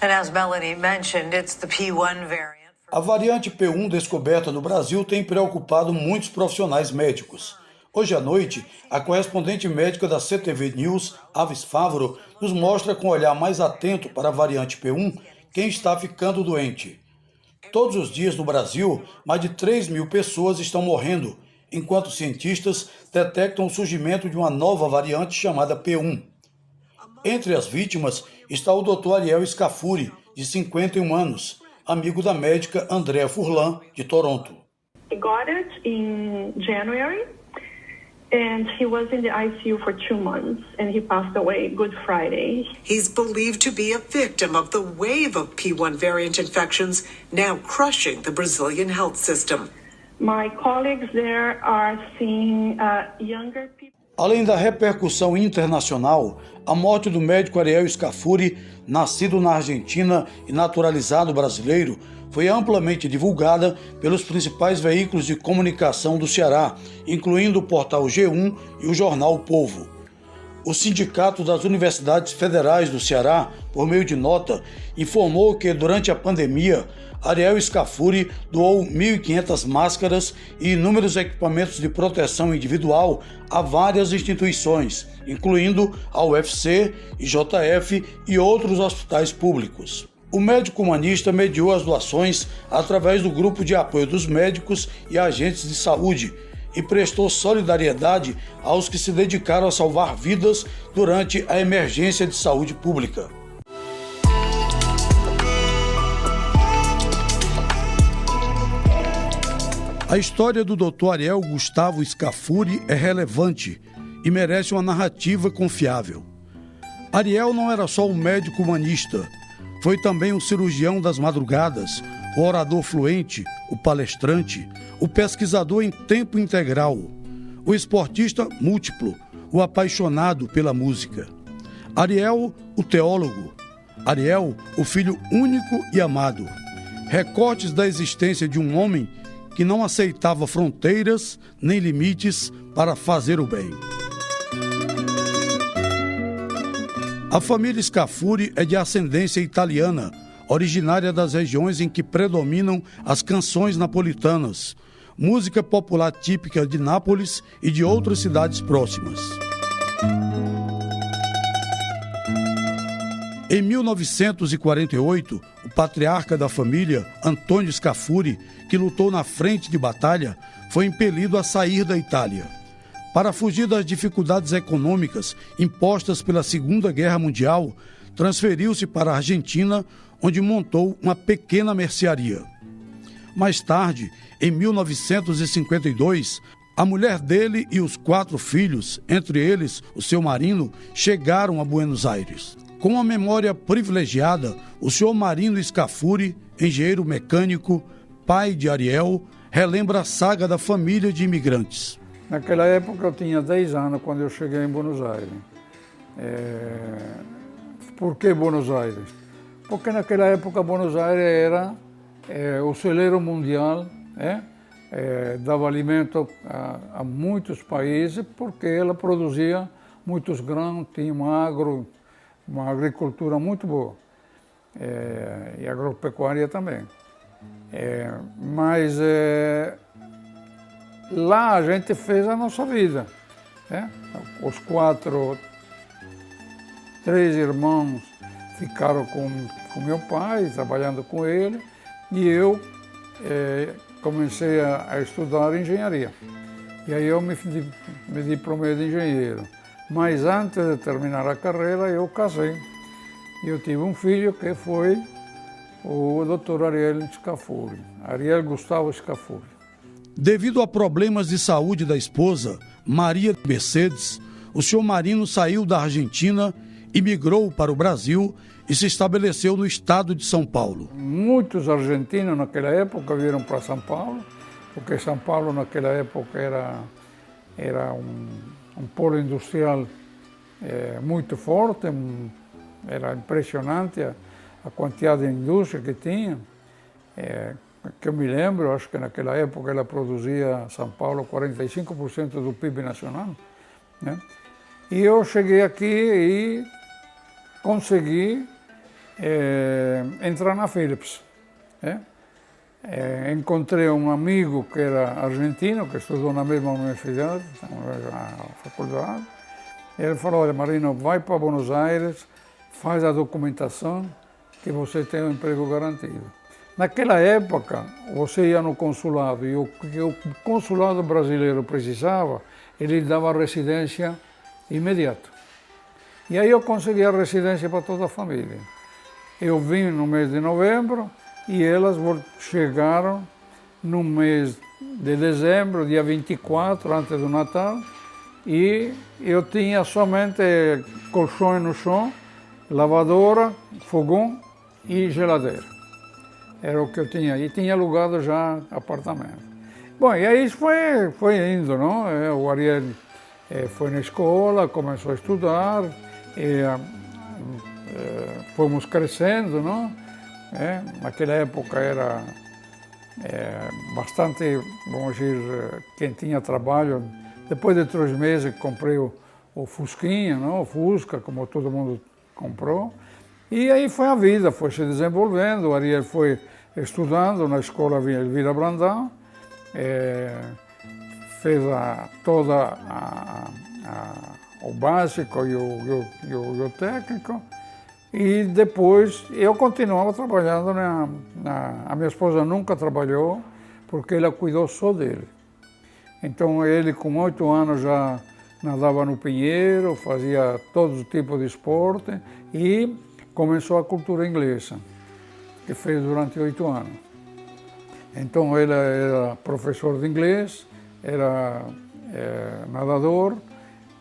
And as Melanie mentioned, it's the P1 variant. A variante P1 descoberta no Brasil tem preocupado muitos profissionais médicos. Hoje à noite, a correspondente médica da CTV News, Aves Fávaro, nos mostra com um olhar mais atento para a variante P1 quem está ficando doente. Todos os dias no Brasil, mais de 3.000 pessoas estão morrendo, enquanto cientistas detectam o surgimento de uma nova variante chamada P1. Entre as vítimas está o Dr. Ariel Scafuri, de 51 anos, amigo da médica Andrea Furlan, de Toronto. He got it in January, and he was in the ICU for 2 months, and he passed away Good Friday. He's believed to be a victim of the wave of P1 variant infections now crushing the Brazilian health system. My colleagues there are seeing younger people. Além da repercussão internacional, a morte do médico Ariel Scafuri, nascido na Argentina e naturalizado brasileiro, foi amplamente divulgada pelos principais veículos de comunicação do Ceará, incluindo o portal G1 e o jornal O Povo. O Sindicato das Universidades Federais do Ceará, por meio de nota, informou que durante a pandemia, Ariel Scafuri doou 1.500 máscaras e inúmeros equipamentos de proteção individual a várias instituições, incluindo a UFC, IJF e outros hospitais públicos. O médico humanista mediou as doações através do grupo de apoio dos médicos e agentes de saúde e prestou solidariedade aos que se dedicaram a salvar vidas durante a emergência de saúde pública. A história do Dr. Ariel Gustavo Scafuri é relevante e merece uma narrativa confiável. Ariel não era só um médico humanista, foi também um cirurgião das madrugadas, o orador fluente, o palestrante, o pesquisador em tempo integral, o esportista múltiplo, o apaixonado pela música. Ariel, o teólogo. Ariel, o filho único e amado. Recortes da existência de um homem que não aceitava fronteiras nem limites para fazer o bem. A família Scafuri é de ascendência italiana, originária das regiões em que predominam as canções napolitanas, música popular típica de Nápoles e de outras cidades próximas. Em 1948, o patriarca da família, Antônio Scafuri, que lutou na frente de batalha, foi impelido a sair da Itália. Para fugir das dificuldades econômicas impostas pela Segunda Guerra Mundial, transferiu-se para a Argentina, onde montou uma pequena mercearia. Mais tarde, em 1952, a mulher dele e os 4 filhos, entre eles o seu Marino, chegaram a Buenos Aires. Com uma memória privilegiada, o senhor Marino Scafuri, engenheiro mecânico, pai de Ariel, relembra a saga da família de imigrantes. Naquela época eu tinha 10 anos quando eu cheguei em Buenos Aires. Por que Buenos Aires? Porque naquela época Buenos Aires era o celeiro mundial, dava alimento a muitos países porque ela produzia muitos grãos, tinha uma agricultura muito boa e agropecuária também. Mas lá a gente fez a nossa vida. Os 3 irmãos ficaram com meu pai, trabalhando com ele, e eu comecei a estudar engenharia. E aí eu me diplomei de engenheiro. Mas antes de terminar a carreira, eu casei. E eu tive um filho que foi o Dr. Ariel Scafuri, Ariel Gustavo Scafuri. Devido a problemas de saúde da esposa, Maria Mercedes, o senhor Marino saiu da Argentina e migrou para o Brasil e se estabeleceu no estado de São Paulo. Muitos argentinos naquela época vieram para São Paulo, porque São Paulo naquela época era um polo industrial muito forte, era impressionante a quantidade de indústria que tinha. Que eu me lembro, acho que naquela época ela produzia, São Paulo, 45% do PIB nacional. E eu cheguei aqui e consegui entrar na Philips. Encontrei um amigo que era argentino, que estudou na mesma universidade, na faculdade. Ele falou, olha, Marino, vai para Buenos Aires, faz a documentação que você tem um emprego garantido. Naquela época, você ia no consulado e o que o consulado brasileiro precisava, ele dava residência imediata. E aí eu consegui a residência para toda a família. Eu vim no mês de novembro e elas chegaram no mês de dezembro, dia 24, antes do Natal, e eu tinha somente colchões no chão, lavadora, fogão e geladeira. Era o que eu tinha, e tinha alugado já apartamento. Bom, e aí foi indo, não? O Ariel foi na escola, começou a estudar, fomos crescendo, não? Naquela época era bastante, vamos dizer, quem tinha trabalho. Depois de 3 meses comprei o Fusquinha, não? O Fusca, como todo mundo comprou. E aí foi a vida, foi se desenvolvendo. O Ariel foi estudando na escola Elvira Brandão, fez todo o básico e o técnico. E depois eu continuava trabalhando a minha esposa nunca trabalhou, porque ela cuidou só dele. Então ele com 8 anos já nadava no Pinheiro, fazia todo tipo de esporte e começou a cultura inglesa, que fez durante 8 anos. Então ele era professor de inglês, era nadador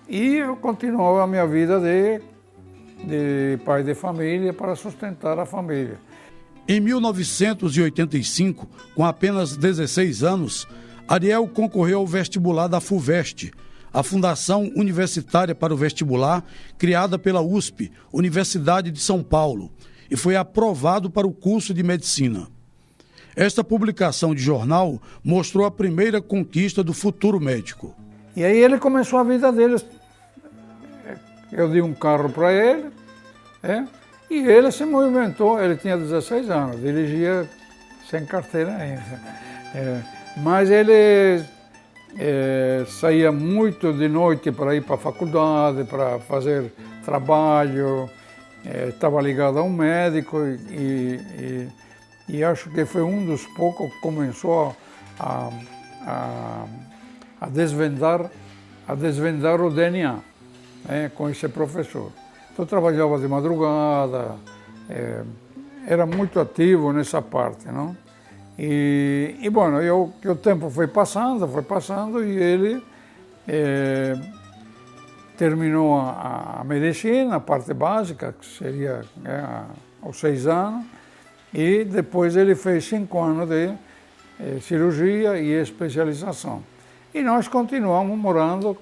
e eu continuava a minha vida de pai de família para sustentar a família. Em 1985, com apenas 16 anos, Ariel concorreu ao vestibular da FUVEST, a Fundação Universitária para o Vestibular, criada pela USP, Universidade de São Paulo, e foi aprovado para o curso de medicina. Esta publicação de jornal mostrou a primeira conquista do futuro médico. E aí ele começou a vida dele. Eu dei um carro para ele, e ele se movimentou. Ele tinha 16 anos, dirigia sem carteira ainda. Mas ele saía muito de noite para ir para a faculdade, para fazer trabalho, estava ligado a um médico e acho que foi um dos poucos que começou a desvendar o DNA com esse professor. Então trabalhava de madrugada, era muito ativo nessa parte, não? E bom, o tempo foi passando e ele terminou a medicina, a parte básica, que seria aos 6 anos, e depois ele fez 5 anos de cirurgia e especialização. E nós continuamos morando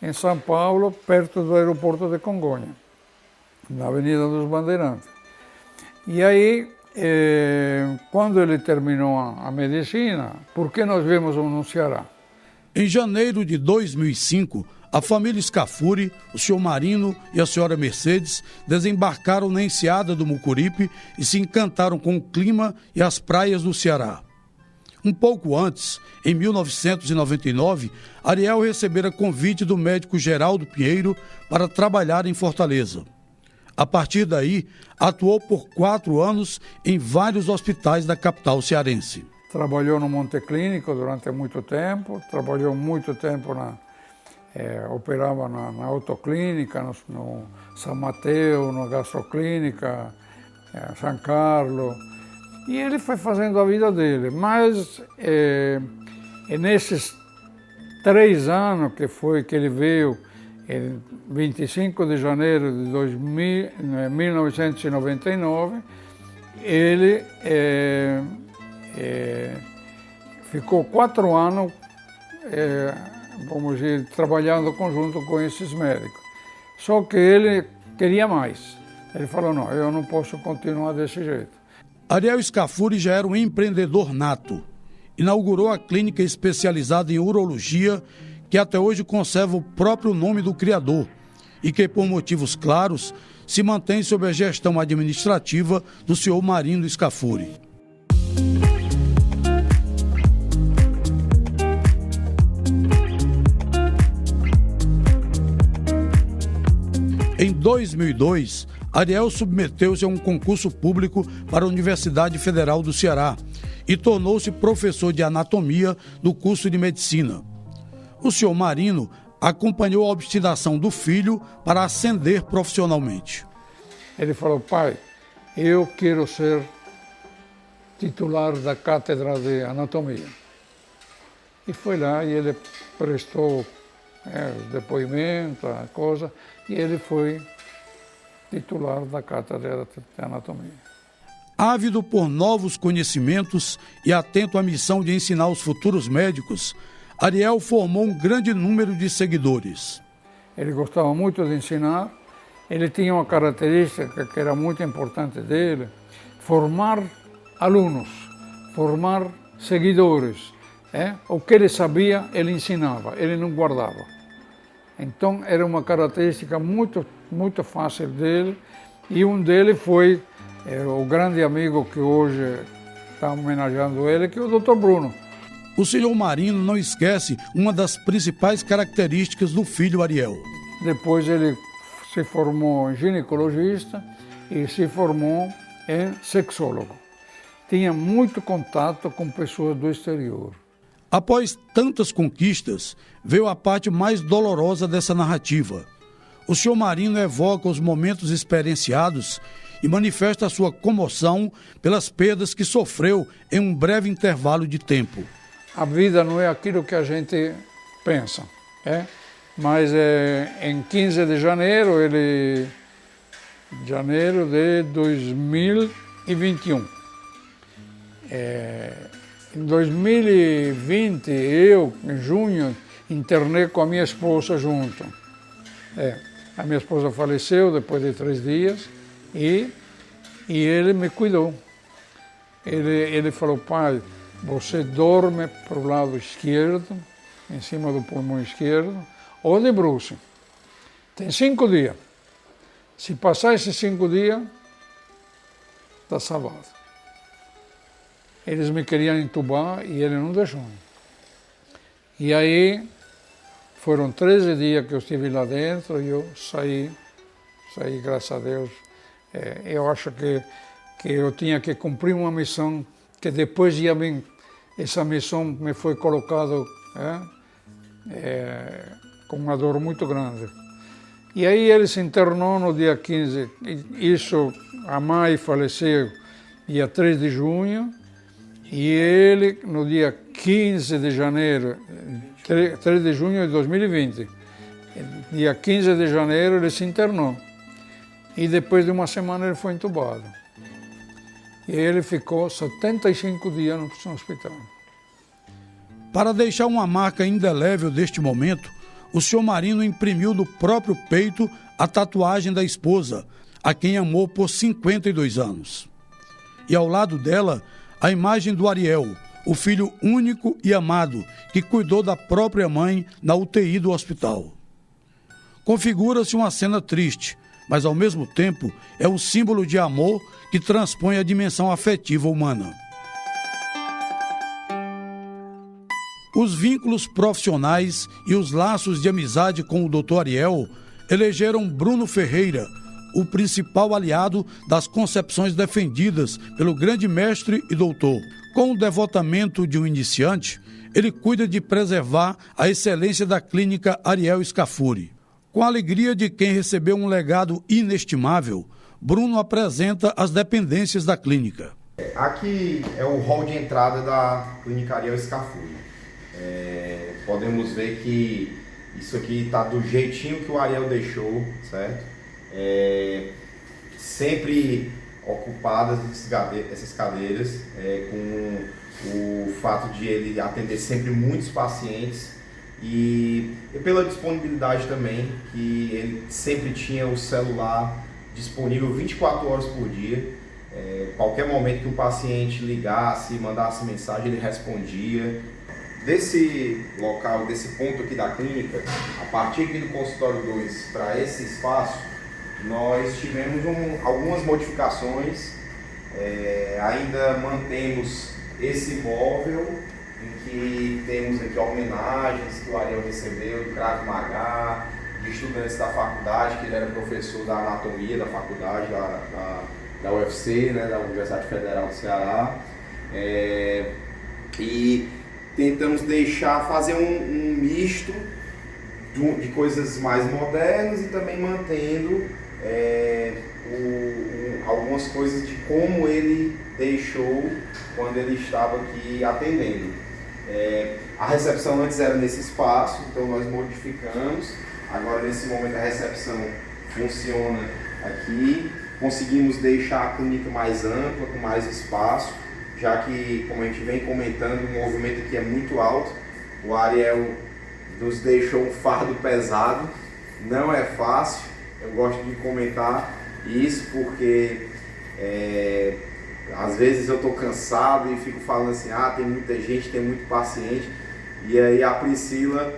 em São Paulo, perto do aeroporto de Congonha, na Avenida dos Bandeirantes. E aí, quando ele terminou a medicina, por que nós viemos no Ceará? Em janeiro de 2005, a família Scafuri, o senhor Marino e a senhora Mercedes desembarcaram na enseada do Mucuripe e se encantaram com o clima e as praias do Ceará. Um pouco antes, em 1999, Ariel recebera convite do médico Geraldo Pinheiro para trabalhar em Fortaleza. A partir daí, atuou por 4 anos em vários hospitais da capital cearense. Trabalhou no Monte Clínico durante muito tempo, trabalhou muito tempo operava na autoclínica, no São Mateus, na gastroclínica, São Carlos. E ele foi fazendo a vida dele, mas nesses 3 anos que ele veio, em 25 de janeiro de 1999, ele ficou 4 anos, vamos dizer, trabalhando conjunto com esses médicos. Só que ele queria mais. Ele falou, não, eu não posso continuar desse jeito. Ariel Scafuri já era um empreendedor nato. Inaugurou a clínica especializada em urologia, que até hoje conserva o próprio nome do criador e que, por motivos claros, se mantém sob a gestão administrativa do senhor Marino Scafuri. Em 2002, Ariel submeteu-se a um concurso público para a Universidade Federal do Ceará e tornou-se professor de anatomia do curso de medicina. O senhor Marino acompanhou a obstinação do filho para ascender profissionalmente. Ele falou: pai, eu quero ser titular da cátedra de anatomia. E foi lá e ele prestou os depoimentos, a coisa, e ele foi titular da cátedra de anatomia. Ávido por novos conhecimentos e atento à missão de ensinar os futuros médicos, Ariel formou um grande número de seguidores. Ele gostava muito de ensinar, ele tinha uma característica que era muito importante dele: formar alunos, formar seguidores. O que ele sabia, ele ensinava, ele não guardava. Então, era uma característica muito, muito fácil dele, e um deles foi o grande amigo que hoje está homenageando ele, que é o Dr. Bruno. O senhor Marino não esquece uma das principais características do filho Ariel. Depois ele se formou em ginecologista e se formou em sexólogo. Tinha muito contato com pessoas do exterior. Após tantas conquistas, veio a parte mais dolorosa dessa narrativa. O senhor Marino evoca os momentos experienciados e manifesta a sua comoção pelas perdas que sofreu em um breve intervalo de tempo. A vida não é aquilo que a gente pensa, mas em 15 de janeiro, janeiro de 2021. Em 2020, eu, em junho, internei com a minha esposa junto. A minha esposa faleceu depois de 3 dias e ele me cuidou. Ele falou: pai, você dorme para o lado esquerdo, em cima do pulmão esquerdo, ou de bruxo. Tem 5 dias. Se passar esses 5 dias, está salvado. Eles me queriam entubar e ele não deixou. E aí, foram 13 dias que eu estive lá dentro e eu saí, graças a Deus. Eu acho que eu tinha que cumprir uma missão, que depois essa missão me foi colocada com uma dor muito grande. E aí ele se internou no dia 15, a mãe faleceu dia 3 de junho, e ele, no dia 15 de janeiro, 3 de junho de 2020, dia 15 de janeiro ele se internou. E depois de uma semana ele foi entubado. E ele ficou 75 dias no hospital. Para deixar uma marca indelével deste momento, o senhor Marino imprimiu no próprio peito a tatuagem da esposa, a quem amou por 52 anos. E ao lado dela, a imagem do Ariel, o filho único e amado, que cuidou da própria mãe na UTI do hospital. Configura-se uma cena triste, mas ao mesmo tempo é um símbolo de amor que transpõe a dimensão afetiva humana. Os vínculos profissionais e os laços de amizade com o Dr. Ariel elegeram Bruno Ferreira, o principal aliado das concepções defendidas pelo grande mestre e doutor. Com o devotamento de um iniciante, ele cuida de preservar a excelência da clínica Ariel Scafuri. Com a alegria de quem recebeu um legado inestimável, Bruno apresenta as dependências da clínica. Aqui é o hall de entrada da clínica Ariel Scafuri. Podemos ver que isso aqui está do jeitinho que o Ariel deixou, certo? Sempre ocupadas essas cadeiras, com o fato de ele atender sempre muitos pacientes e pela disponibilidade também, que ele sempre tinha o celular disponível 24 horas por dia. Qualquer momento que o paciente ligasse, mandasse mensagem, ele respondia. Desse local, desse ponto aqui da clínica, a partir aqui do consultório 2 para esse espaço, nós tivemos algumas modificações, ainda mantemos esse imóvel em que temos aqui homenagens que o Ariel recebeu do Krav Maga, de estudantes da faculdade, que ele era professor da anatomia da faculdade da UFC, né, da Universidade Federal do Ceará, e tentamos fazer um misto de coisas mais modernas e também mantendo algumas coisas de como ele deixou quando ele estava aqui atendendo. A recepção antes era nesse espaço, então nós modificamos. Agora, nesse momento, a recepção funciona aqui. Conseguimos deixar a clínica mais ampla, com mais espaço, já que, como a gente vem comentando, o movimento aqui é muito alto. O Ariel nos deixou um fardo pesado, não é fácil. Eu gosto de comentar isso porque às vezes eu estou cansado e fico falando assim, tem muita gente, tem muito paciente, e aí a Priscila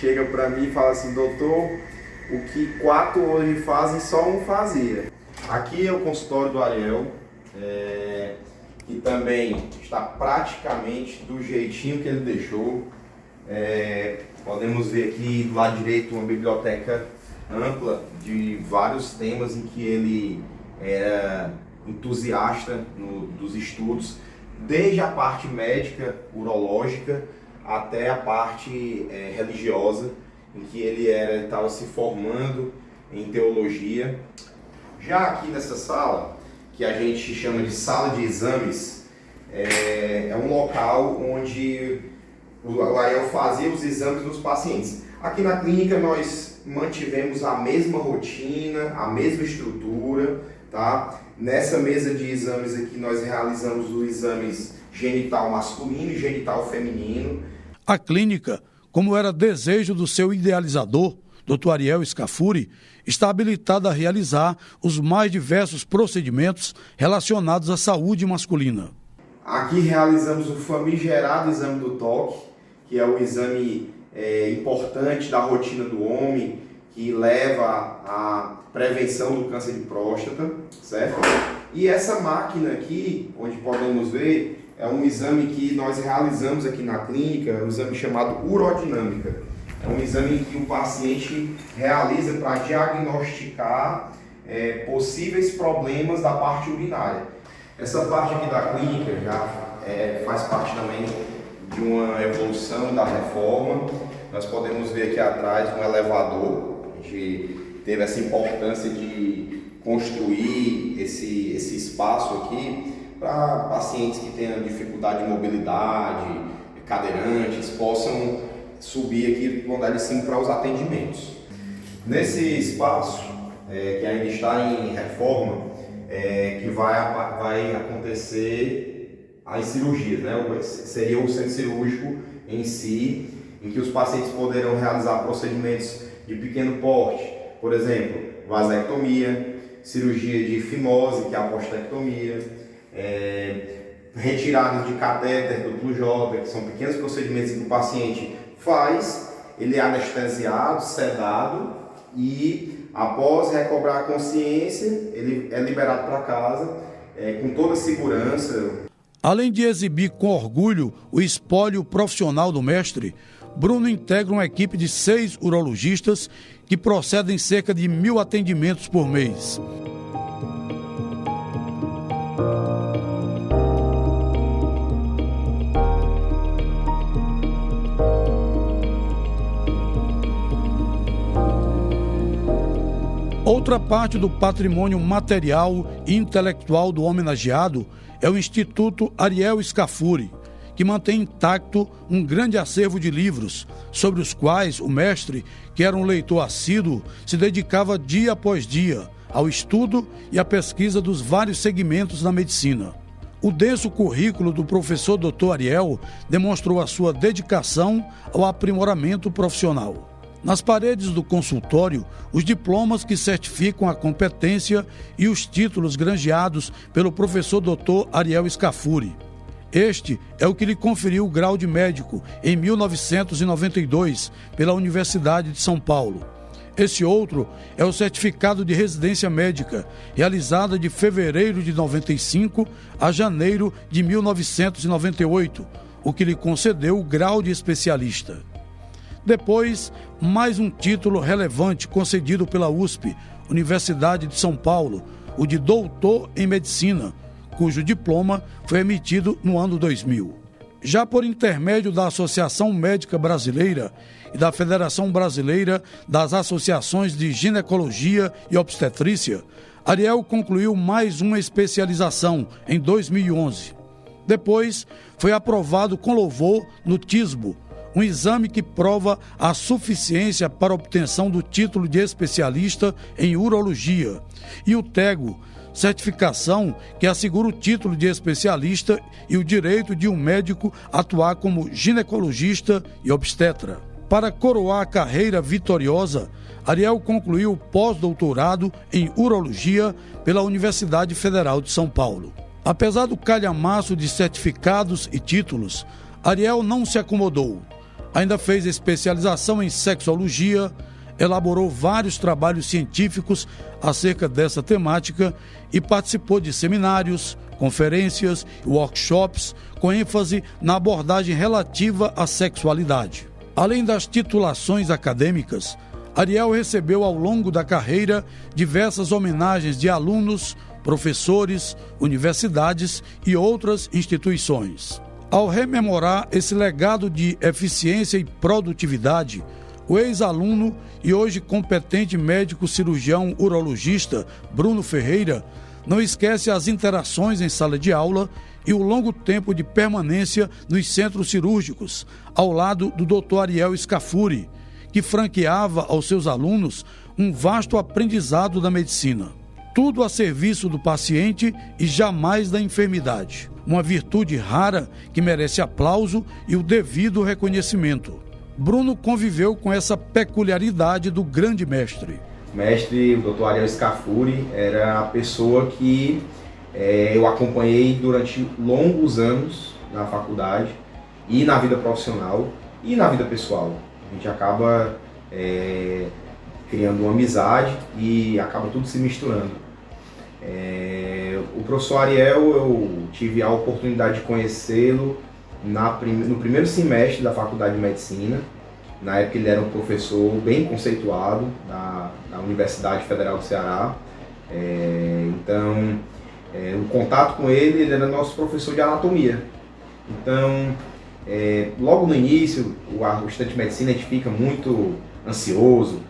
chega para mim e fala assim, doutor, o que 4 hoje fazem, só um fazia. Aqui é o consultório do Ariel, que também está praticamente do jeitinho que ele deixou. Podemos ver aqui do lado direito uma biblioteca ampla de vários temas em que ele era entusiasta dos estudos, desde a parte médica, urológica, até a parte religiosa, em que ele estava se formando em teologia. Já aqui nessa sala, que a gente chama de sala de exames, é um local onde o Ariel fazia os exames dos pacientes. Aqui na clínica nós mantivemos a mesma rotina, a mesma estrutura, tá? Nessa mesa de exames aqui nós realizamos os exames genital masculino e genital feminino. A clínica, como era desejo do seu idealizador, Dr. Ariel Scafuri, está habilitada a realizar os mais diversos procedimentos relacionados à saúde masculina. Aqui realizamos o famigerado exame do toque, que é o exame importante da rotina do homem, que leva à prevenção do câncer de próstata, certo? E essa máquina aqui, onde podemos ver, é um exame que nós realizamos aqui na clínica, um exame chamado urodinâmica. É um exame que o paciente realiza para diagnosticar possíveis problemas da parte urinária. Essa parte aqui da clínica já faz parte também de uma evolução da reforma. Nós podemos ver aqui atrás um elevador. A gente teve essa importância de construir esse espaço aqui para pacientes que tenham dificuldade de mobilidade, cadeirantes, possam subir aqui para o andar de cima para os atendimentos. Nesse espaço, que ainda está em reforma, que vai acontecer as cirurgias, né? Seria o centro cirúrgico em si, em que os pacientes poderão realizar procedimentos de pequeno porte, por exemplo, vasectomia, cirurgia de fimose, que é a postectomia, retiradas de catéter duplo J, que são pequenos procedimentos que o paciente faz, ele é anestesiado, sedado e após recobrar a consciência, ele é liberado para casa com toda a segurança. Além de exibir com orgulho o espólio profissional do mestre, Bruno integra uma equipe de 6 urologistas que procedem cerca de 1.000 atendimentos por mês. Outra parte do patrimônio material e intelectual do homenageado é o Instituto Ariel Scafuri, que mantém intacto um grande acervo de livros, sobre os quais o mestre, que era um leitor assíduo, se dedicava dia após dia ao estudo e à pesquisa dos vários segmentos da medicina. O denso currículo do professor Dr. Ariel demonstrou a sua dedicação ao aprimoramento profissional. Nas paredes do consultório, os diplomas que certificam a competência e os títulos granjeados pelo professor Dr. Ariel Scafuri. Este é o que lhe conferiu o grau de médico em 1992 pela Universidade de São Paulo. Esse outro é o certificado de residência médica, realizada de fevereiro de 95 a janeiro de 1998, o que lhe concedeu o grau de especialista. Depois, mais um título relevante concedido pela USP, Universidade de São Paulo, o de doutor em medicina, cujo diploma foi emitido no ano 2000. Já por intermédio da Associação Médica Brasileira e da Federação Brasileira das Associações de Ginecologia e Obstetrícia, Ariel concluiu mais uma especialização em 2011. Depois, foi aprovado com louvor no TISBO, um exame que prova a suficiência para obtenção do título de especialista em urologia, e o TEGO, certificação que assegura o título de especialista e o direito de um médico atuar como ginecologista e obstetra. Para coroar a carreira vitoriosa, Ariel concluiu o pós-doutorado em urologia pela Universidade Federal de São Paulo. Apesar do calhamaço de certificados e títulos, Ariel não se acomodou. Ainda fez especialização em sexologia, elaborou vários trabalhos científicos acerca dessa temática e participou de seminários, conferências e workshops com ênfase na abordagem relativa à sexualidade. Além das titulações acadêmicas, Ariel recebeu ao longo da carreira diversas homenagens de alunos, professores, universidades e outras instituições. Ao rememorar esse legado de eficiência e produtividade, o ex-aluno e hoje competente médico cirurgião urologista Bruno Ferreira não esquece as interações em sala de aula e o longo tempo de permanência nos centros cirúrgicos, ao lado do Dr. Ariel Scafuri, que franqueava aos seus alunos um vasto aprendizado da medicina. Tudo a serviço do paciente e jamais da enfermidade. Uma virtude rara que merece aplauso e o devido reconhecimento. Bruno conviveu com essa peculiaridade do grande mestre. O mestre, o Dr. Ariel Scafuri, era a pessoa que eu acompanhei durante longos anos na faculdade e na vida profissional e na vida pessoal. A gente acaba criando uma amizade e acaba tudo se misturando. O professor Ariel, eu tive a oportunidade de conhecê-lo no primeiro semestre da Faculdade de Medicina. Na época ele era um professor bem conceituado da Universidade Federal do Ceará. Então, o contato com ele era nosso professor de anatomia. Então, logo no início, o estudante de medicina a gente fica muito ansioso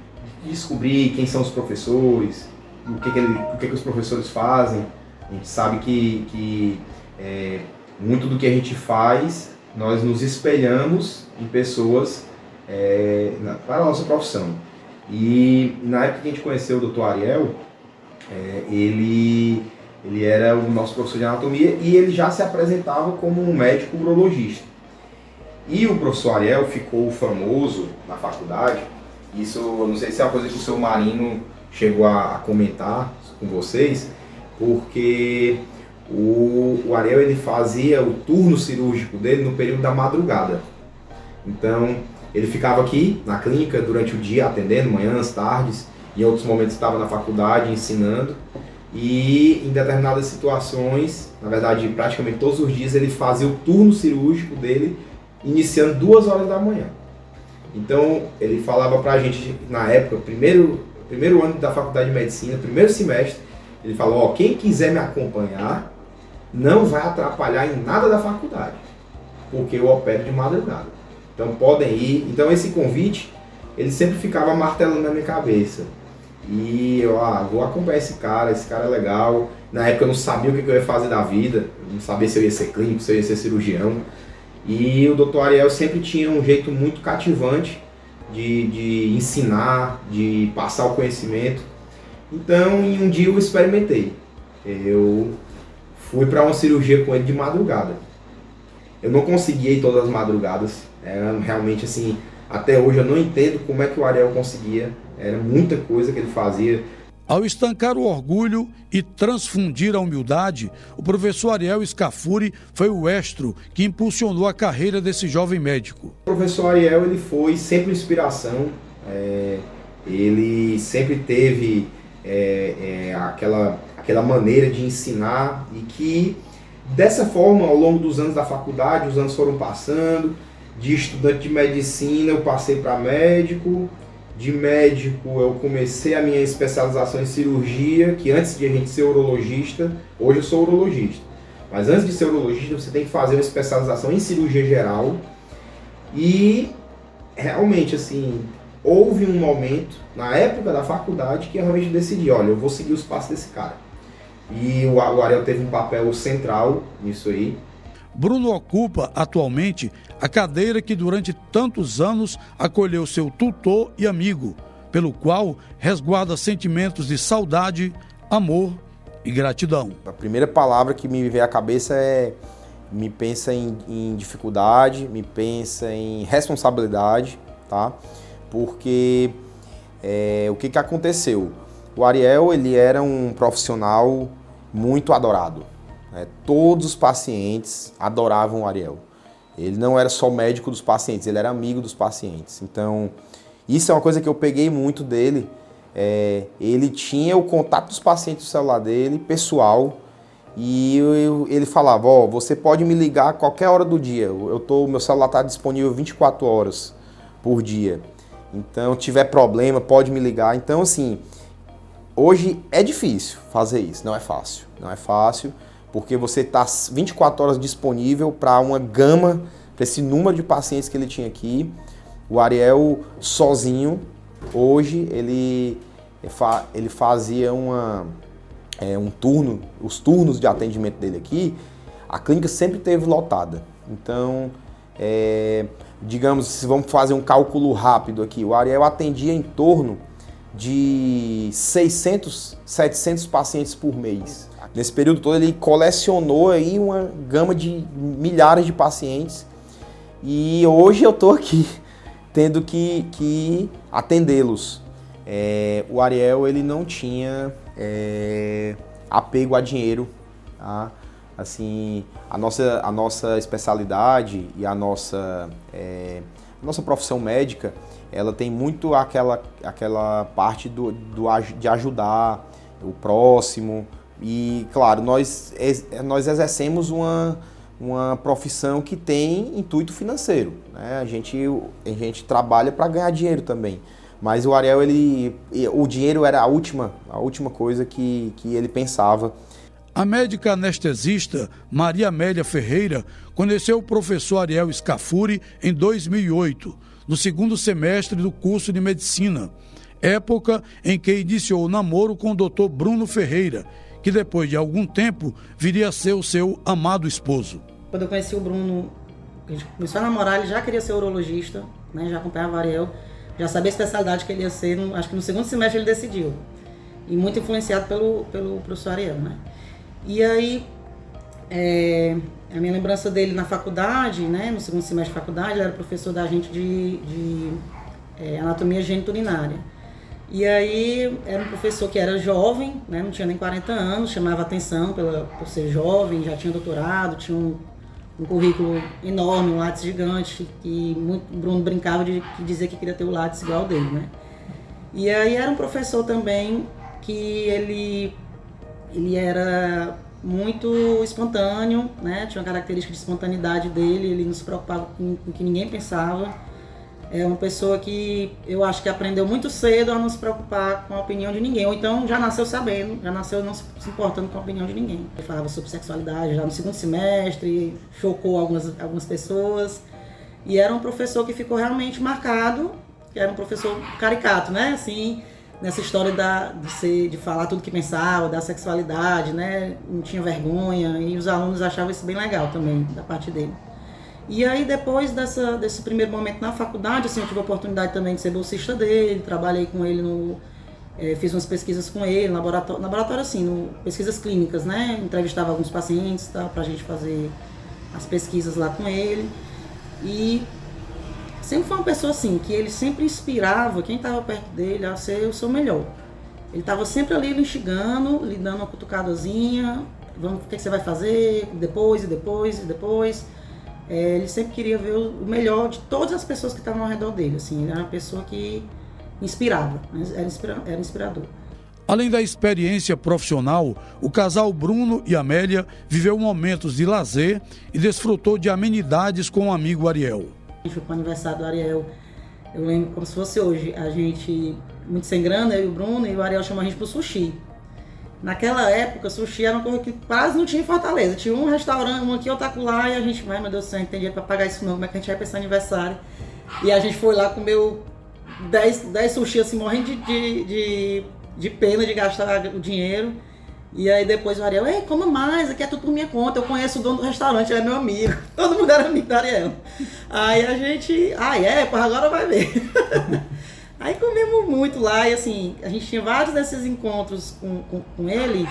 de descobrir quem são os professores, o que os professores fazem. A gente sabe que muito do que a gente faz, nós nos espelhamos em pessoas para a nossa profissão. E na época que a gente conheceu o Dr. Ariel, ele era o nosso professor de anatomia e ele já se apresentava como um médico urologista. E o professor Ariel ficou famoso na faculdade. Isso, eu não sei se é uma coisa que o seu Marino chegou a comentar com vocês, porque o Ariel ele fazia o turno cirúrgico dele no período da madrugada. Então, ele ficava aqui na clínica durante o dia, atendendo, manhãs, tardes, e em outros momentos estava na faculdade ensinando. E em determinadas situações, na verdade praticamente todos os dias, ele fazia o turno cirúrgico dele, iniciando 2 horas da manhã. Então, ele falava pra gente, na época, primeiro ano da Faculdade de Medicina, primeiro semestre, ele falou, quem quiser me acompanhar, não vai atrapalhar em nada da faculdade, porque eu opero de madrugada. Então podem ir. Então esse convite, ele sempre ficava martelando na minha cabeça. E eu, vou acompanhar esse cara é legal. Na época eu não sabia o que eu ia fazer da vida, não sabia se eu ia ser clínico, se eu ia ser cirurgião. E o Dr. Ariel sempre tinha um jeito muito cativante de ensinar, de passar o conhecimento. Então, em um dia eu experimentei. Eu fui para uma cirurgia com ele de madrugada. Eu não conseguia ir todas as madrugadas. Era realmente assim, até hoje eu não entendo como é que o Ariel conseguia. Era muita coisa que ele fazia. Ao estancar o orgulho e transfundir a humildade, o professor Ariel Scafuri foi o estro que impulsionou a carreira desse jovem médico. O professor Ariel ele foi sempre inspiração. ele sempre teve aquela maneira de ensinar e que, dessa forma, ao longo dos anos da faculdade, os anos foram passando, de estudante de medicina eu passei para médico, de médico eu comecei a minha especialização em cirurgia, que antes de a gente ser urologista, hoje eu sou urologista, mas antes de ser urologista você tem que fazer uma especialização em cirurgia geral e realmente assim, houve um momento na época da faculdade que eu realmente decidi, olha, eu vou seguir os passos desse cara. E o Ariel teve um papel central nisso aí. Bruno ocupa atualmente a cadeira que durante tantos anos acolheu seu tutor e amigo, pelo qual resguarda sentimentos de saudade, amor e gratidão. A primeira palavra que me vem à cabeça me pensa em dificuldade, me pensa em responsabilidade, tá? Porque o que aconteceu? O Ariel, ele era um profissional muito adorado. Todos os pacientes adoravam o Ariel. Ele não era só médico dos pacientes, ele era amigo dos pacientes. Então, isso é uma coisa que eu peguei muito dele. Ele tinha o contato dos pacientes do celular dele, pessoal, e ele falava, você pode me ligar a qualquer hora do dia. Meu celular está disponível 24 horas por dia. Então, tiver problema, pode me ligar. Então, assim, hoje é difícil fazer isso, não é fácil. Não é fácil, porque você está 24 horas disponível para uma gama, para esse número de pacientes que ele tinha aqui. O Ariel, sozinho, hoje, ele fazia um turno, os turnos de atendimento dele aqui, a clínica sempre esteve lotada. Então, digamos, se vamos fazer um cálculo rápido aqui, o Ariel atendia em torno de 600, 700 pacientes por mês. Nesse período todo ele colecionou aí uma gama de milhares de pacientes e hoje eu estou aqui tendo que atendê-los. O Ariel, ele não tinha apego a dinheiro, tá? Assim, a nossa especialidade e a nossa profissão médica, ela tem muito aquela parte de ajudar o próximo. E, claro, nós exercemos uma profissão que tem intuito financeiro, né? A gente trabalha para ganhar dinheiro também. Mas o Ariel, o dinheiro era a última coisa que ele pensava. A médica anestesista Maria Amélia Ferreira conheceu o professor Ariel Scafuri em 2008, no segundo semestre do curso de medicina, época em que iniciou o namoro com o Dr. Bruno Ferreira, que depois de algum tempo viria a ser o seu amado esposo. Quando eu conheci o Bruno, a gente começou a namorar, ele já queria ser urologista, né? Já acompanhava o Ariel, já sabia a especialidade que ele ia ser, acho que no segundo semestre ele decidiu. E muito influenciado pelo professor Ariel, né? E aí, a minha lembrança dele na faculdade, né? No segundo semestre de faculdade, ele era professor da gente de anatomia geniturinária. E aí, era um professor que era jovem, né? Não tinha nem 40 anos, chamava atenção por ser jovem, já tinha doutorado, tinha um currículo enorme, um látice gigante, que o Bruno brincava de dizer que queria ter o látice igual dele, né? E aí era um professor também que ele era muito espontâneo, né? Tinha uma característica de espontaneidade dele, ele não se preocupava com o que ninguém pensava. É uma pessoa que eu acho que aprendeu muito cedo a não se preocupar com a opinião de ninguém, ou então já nasceu sabendo, já nasceu não se importando com a opinião de ninguém. Ele falava sobre sexualidade já no segundo semestre, chocou algumas pessoas, e era um professor que ficou realmente marcado, que era um professor caricato, né? Assim, nessa história de falar tudo que pensava, da sexualidade, né? Não tinha vergonha, e os alunos achavam isso bem legal também, da parte dele. E aí, depois desse primeiro momento na faculdade, assim, eu tive a oportunidade também de ser bolsista dele, trabalhei com ele fiz umas pesquisas com ele, no laboratório assim, pesquisas clínicas, né? Entrevistava alguns pacientes, tá, pra gente fazer as pesquisas lá com ele. E sempre foi uma pessoa assim, que ele sempre inspirava quem estava perto dele a ser o seu melhor. Ele estava sempre ali lhe instigando, lhe dando uma cutucadazinha, o que você vai fazer, depois. Ele sempre queria ver o melhor de todas as pessoas que estavam ao redor dele, assim. Ele era uma pessoa que inspirava, era inspirador. Além da experiência profissional, o casal Bruno e Amélia viveu momentos de lazer e desfrutou de amenidades com o amigo Ariel. A gente foi para o aniversário do Ariel, eu lembro como se fosse hoje, a gente, muito sem grana, eu e o Bruno, e o Ariel chamou a gente pro sushi. Naquela época, sushi era uma coisa que quase não tinha em Fortaleza. Tinha um restaurante, um aqui, outro acolá, e a gente, ai meu Deus do céu, não tem dinheiro para pagar isso não, como é que a gente vai pra esse aniversário? E a gente foi lá, comeu 10 sushi, assim, morrendo de pena de gastar o dinheiro. E aí depois o Ariel, ei, coma mais, aqui é tudo por minha conta, eu conheço o dono do restaurante, ele é meu amigo. Todo mundo era amigo do Ariel. Aí a gente, pois agora vai ver. Aí comemos muito lá e assim, a gente tinha vários desses encontros com ele.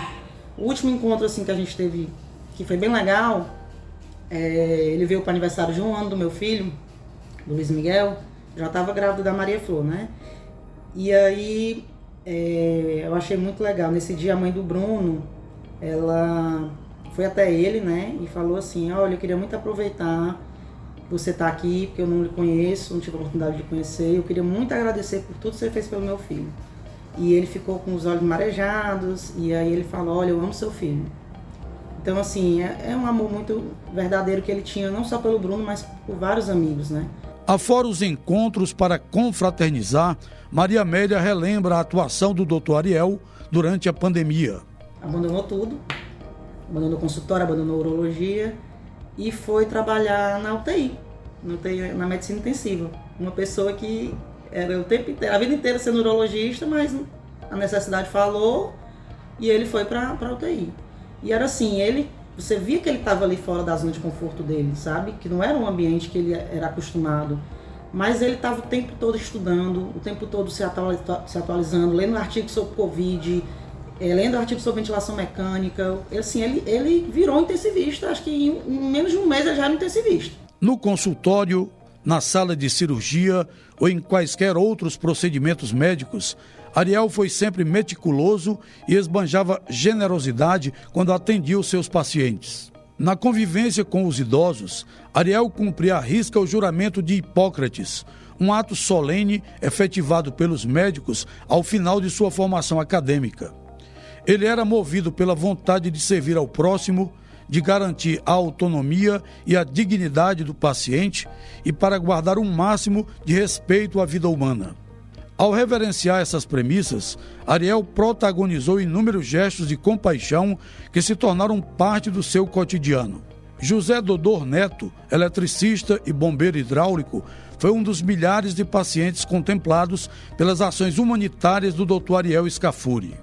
O último encontro assim que a gente teve, que foi bem legal, ele veio para o aniversário de 1 ano do meu filho, do Luiz Miguel, já estava grávida da Maria Flor, né? E aí eu achei muito legal. Nesse dia a mãe do Bruno, ela foi até ele, né? E falou assim, olha, eu queria muito aproveitar que você tá aqui, porque eu não lhe conheço, não tive a oportunidade de conhecer. Eu queria muito agradecer por tudo que você fez pelo meu filho. E ele ficou com os olhos marejados, e aí ele falou, olha, eu amo seu filho. Então, assim, é um amor muito verdadeiro que ele tinha, não só pelo Bruno, mas por vários amigos, né? Afora os encontros para confraternizar, Maria Amélia relembra a atuação do Dr. Ariel durante a pandemia. Abandonou tudo, abandonou o consultório, abandonou a urologia e foi trabalhar na UTI, na medicina intensiva. Uma pessoa que era o tempo inteiro, a vida inteira sendo urologista, mas a necessidade falou e ele foi para a UTI. E era assim, você via que ele estava ali fora da zona de conforto dele, sabe? Que não era um ambiente que ele era acostumado. Mas ele estava o tempo todo estudando, o tempo todo se atualizando, lendo artigos sobre Covid, lendo artigos sobre ventilação mecânica. Assim, ele virou intensivista, acho que em menos de um mês ele já era intensivista. No consultório, na sala de cirurgia ou em quaisquer outros procedimentos médicos, Ariel foi sempre meticuloso e esbanjava generosidade quando atendia os seus pacientes. Na convivência com os idosos, Ariel cumpria à risca o juramento de Hipócrates, um ato solene efetivado pelos médicos ao final de sua formação acadêmica. Ele era movido pela vontade de servir ao próximo, de garantir a autonomia e a dignidade do paciente e para guardar um máximo de respeito à vida humana. Ao reverenciar essas premissas, Ariel protagonizou inúmeros gestos de compaixão que se tornaram parte do seu cotidiano. José Dodor Neto, eletricista e bombeiro hidráulico, foi um dos milhares de pacientes contemplados pelas ações humanitárias do Dr. Ariel Scafuri.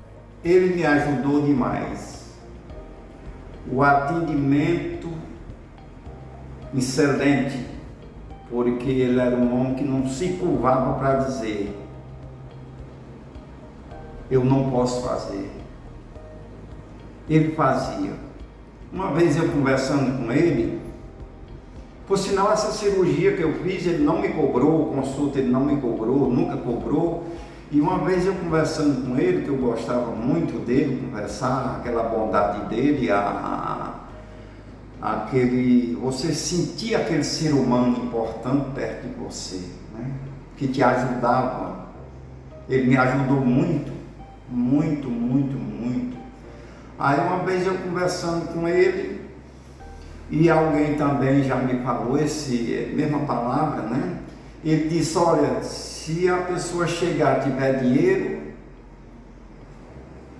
Ele me ajudou demais. O atendimento excelente, porque ele era um homem que não se curvava para dizer eu não posso fazer. Ele fazia. Uma vez eu conversando com ele, por sinal essa cirurgia que eu fiz, ele não me cobrou, consulta ele não me cobrou, nunca cobrou. E uma vez eu conversando com ele, que eu gostava muito dele, conversar, aquela bondade dele, você sentia aquele ser humano importante perto de você, né? Que te ajudava. Ele me ajudou muito. Muito, muito, muito. Aí uma vez eu conversando com ele, e alguém também já me falou essa mesma palavra, né? Ele disse, olha, se a pessoa chegar e tiver dinheiro,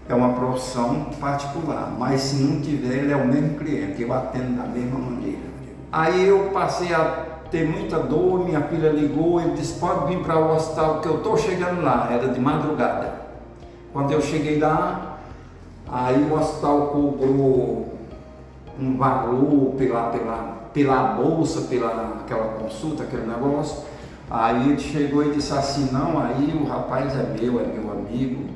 é uma profissão particular, mas se não tiver, ele é o mesmo cliente, eu atendo da mesma maneira. Aí eu passei a ter muita dor, minha filha ligou, ele disse, pode vir para o hospital, que eu estou chegando lá, era de madrugada. Quando eu cheguei lá, aí o hospital cobrou um valor pela bolsa, pela aquela consulta, aquele negócio. Aí ele chegou e disse assim, não, aí o rapaz é meu amigo,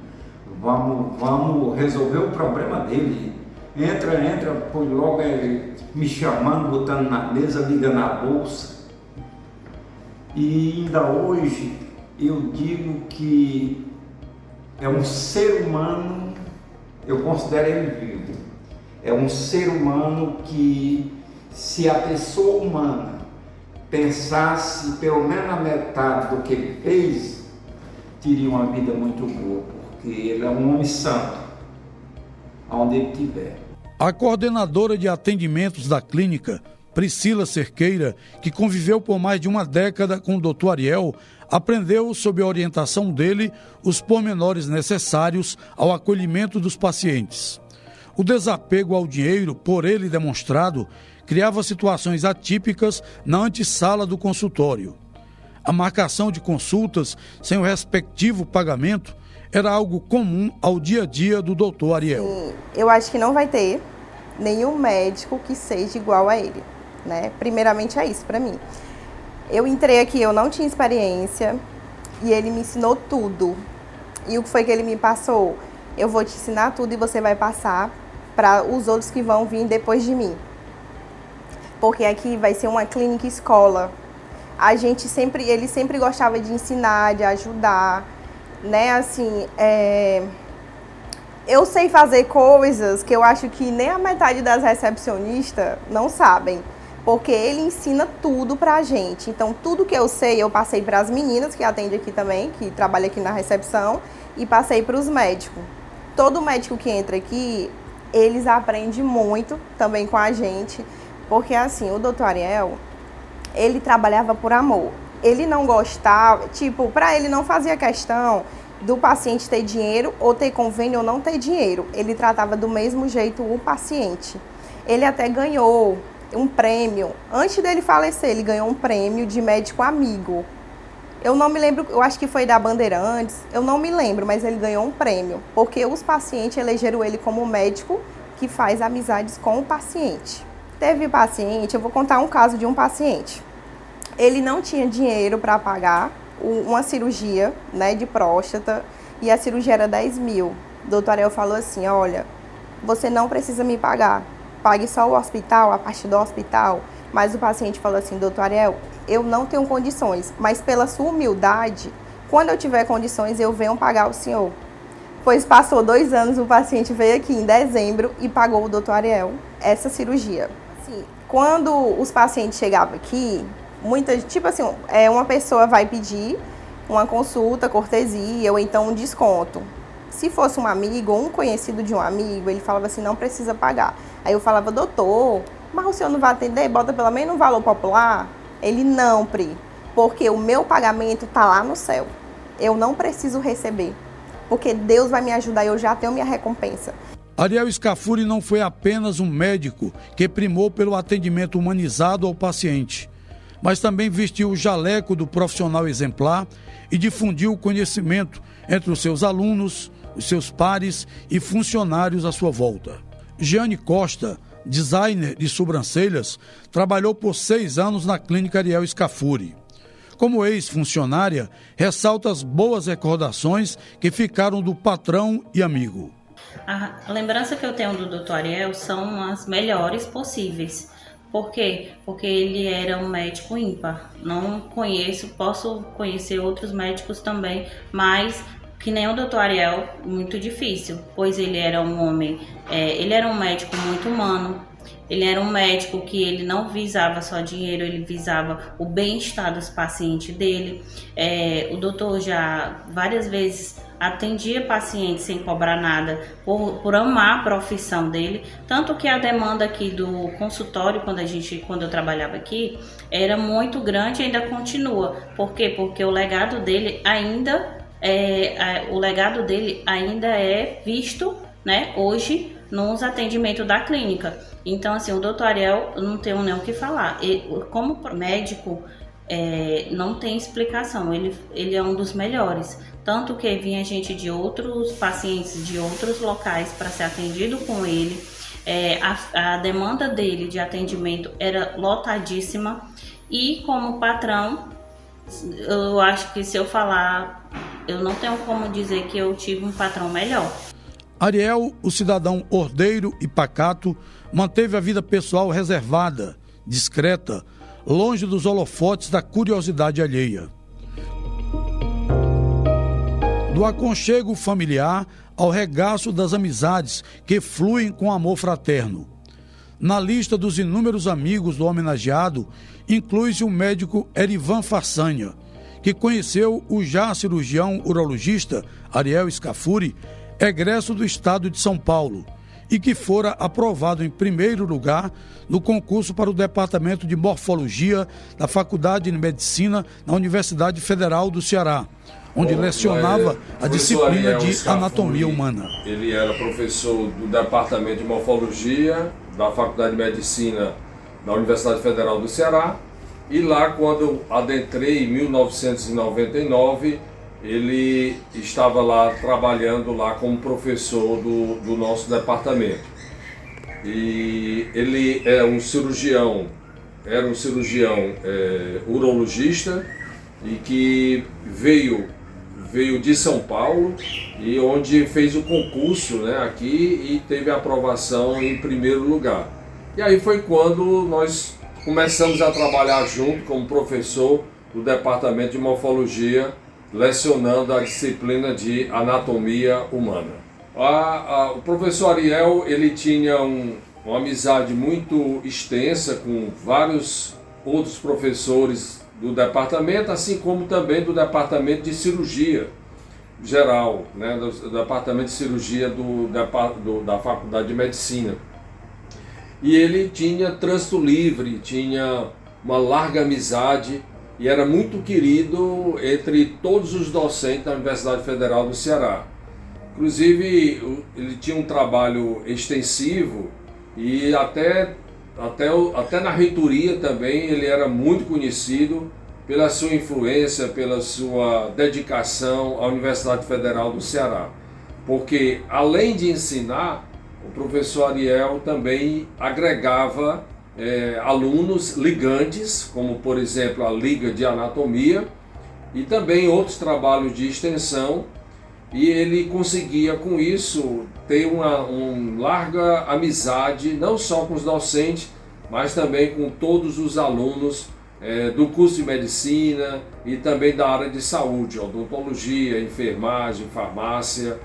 vamos resolver o problema dele. Entra, foi logo me chamando, botando na mesa, ligando a bolsa. E ainda hoje eu digo que é um ser humano, eu considero ele vivo. É um ser humano que, se a pessoa humana pensasse pelo menos a metade do que ele fez, teria uma vida muito boa, porque ele é um homem santo, onde ele estiver. A coordenadora de atendimentos da clínica, Priscila Cerqueira, que conviveu por mais de uma década com o Dr. Ariel, aprendeu, sob a orientação dele, os pormenores necessários ao acolhimento dos pacientes. O desapego ao dinheiro, por ele demonstrado, criava situações atípicas na antessala do consultório. A marcação de consultas sem o respectivo pagamento era algo comum ao dia a dia do Dr. Ariel. Sim, eu acho que não vai ter nenhum médico que seja igual a ele, né? Primeiramente é isso para mim. Eu entrei aqui, eu não tinha experiência e ele me ensinou tudo. E o que foi que ele me passou? Eu vou te ensinar tudo e você vai passar para os outros que vão vir depois de mim. Porque aqui vai ser uma clínica escola. Ele sempre gostava de ensinar, de ajudar, né? Assim, eu sei fazer coisas que eu acho que nem a metade das recepcionistas não sabem. Porque ele ensina tudo pra gente. Então, tudo que eu sei, eu passei para as meninas que atendem aqui também, que trabalham aqui na recepção, e passei para os médicos. Todo médico que entra aqui, eles aprendem muito também com a gente. Porque, assim, o Dr. Ariel, ele trabalhava por amor. Ele não gostava, para ele não fazia questão do paciente ter dinheiro ou ter convênio ou não ter dinheiro. Ele tratava do mesmo jeito o paciente. Ele até ganhou um prêmio. Antes dele falecer, ele ganhou um prêmio de médico amigo. Eu não me lembro, eu acho que foi da Bandeirantes, eu não me lembro, mas ele ganhou um prêmio. Porque os pacientes elegeram ele como médico que faz amizades com o paciente. Teve paciente, eu vou contar um caso de um paciente. Ele não tinha dinheiro para pagar uma cirurgia, né, de próstata, e a cirurgia era 10 mil. O doutor Ariel falou assim, olha, você não precisa me pagar, pague só o hospital, a parte do hospital. Mas o paciente falou assim, doutor Ariel, eu não tenho condições, mas pela sua humildade, quando eu tiver condições, eu venho pagar o senhor. Pois passou 2 anos, o paciente veio aqui em dezembro e pagou o doutor Ariel essa cirurgia. Assim, quando os pacientes chegavam aqui, uma pessoa vai pedir uma consulta, cortesia ou então um desconto. Se fosse um amigo ou um conhecido de um amigo, ele falava assim, não precisa pagar. Aí eu falava, doutor, mas o senhor não vai atender? Bota pelo menos um valor popular? Ele, não, Pri, porque o meu pagamento tá lá no céu. Eu não preciso receber, porque Deus vai me ajudar e eu já tenho minha recompensa. Ariel Scafuri não foi apenas um médico que primou pelo atendimento humanizado ao paciente, mas também vestiu o jaleco do profissional exemplar e difundiu o conhecimento entre os seus alunos, os seus pares e funcionários à sua volta. Jeane Costa, designer de sobrancelhas, trabalhou por 6 anos na clínica Ariel Scafuri. Como ex-funcionária, ressalta as boas recordações que ficaram do patrão e amigo. A lembrança que eu tenho do Dr. Ariel são as melhores possíveis. Por quê? Porque ele era um médico ímpar. Não conheço, posso conhecer outros médicos também, mas que nem o Dr. Ariel, muito difícil, pois ele era um homem, ele era um médico muito humano. Ele era um médico que ele não visava só dinheiro, ele visava o bem-estar dos pacientes dele. O doutor já várias vezes atendia pacientes sem cobrar nada, por amar a profissão dele. Tanto que a demanda aqui do consultório, quando eu trabalhava aqui, era muito grande e ainda continua. Por quê? Porque o legado dele ainda é visto, né, hoje nos atendimentos da clínica. Então, assim, o Dr. Ariel, eu não tenho nem o que falar. Como médico, não tem explicação. Ele é um dos melhores. Tanto que vinha gente de outros pacientes de outros locais para ser atendido com ele. A demanda dele de atendimento era lotadíssima. E como patrão, eu acho que se eu falar, eu não tenho como dizer que eu tive um patrão melhor. Ariel, o cidadão ordeiro e pacato, manteve a vida pessoal reservada, discreta, longe dos holofotes da curiosidade alheia. Do aconchego familiar ao regaço das amizades que fluem com amor fraterno. Na lista dos inúmeros amigos do homenageado, inclui-se o médico Erivan Façanha, que conheceu o já cirurgião urologista Ariel Scafuri, egresso do estado de São Paulo, e que fora aprovado em primeiro lugar no concurso para o Departamento de Morfologia da Faculdade de Medicina na Universidade Federal do Ceará, onde lecionava a disciplina de Anatomia Humana. Ele era professor do Departamento de Morfologia da Faculdade de Medicina da Universidade Federal do Ceará, e lá, quando eu adentrei em 1999, ele estava lá trabalhando lá como professor do nosso departamento. E ele era um cirurgião urologista, e que veio de São Paulo, e onde fez o concurso, né, aqui, e teve a aprovação em primeiro lugar. E aí foi quando nós começamos a trabalhar junto como professor do Departamento de Morfologia, lecionando a disciplina de Anatomia Humana. O professor Ariel, ele tinha uma amizade muito extensa com vários outros professores do departamento, assim como também do Departamento de Cirurgia Geral, né, do Departamento de Cirurgia da Faculdade de Medicina. E ele tinha trânsito livre, tinha uma larga amizade e era muito querido entre todos os docentes da Universidade Federal do Ceará. Inclusive, ele tinha um trabalho extensivo e até na reitoria também ele era muito conhecido pela sua influência, pela sua dedicação à Universidade Federal do Ceará. Porque, além de ensinar, o professor Ariel também agregava alunos ligantes, como por exemplo a Liga de Anatomia, e também outros trabalhos de extensão, e ele conseguia com isso ter uma larga amizade, não só com os docentes, mas também com todos os alunos do curso de medicina e também da área de saúde, odontologia, enfermagem, farmácia,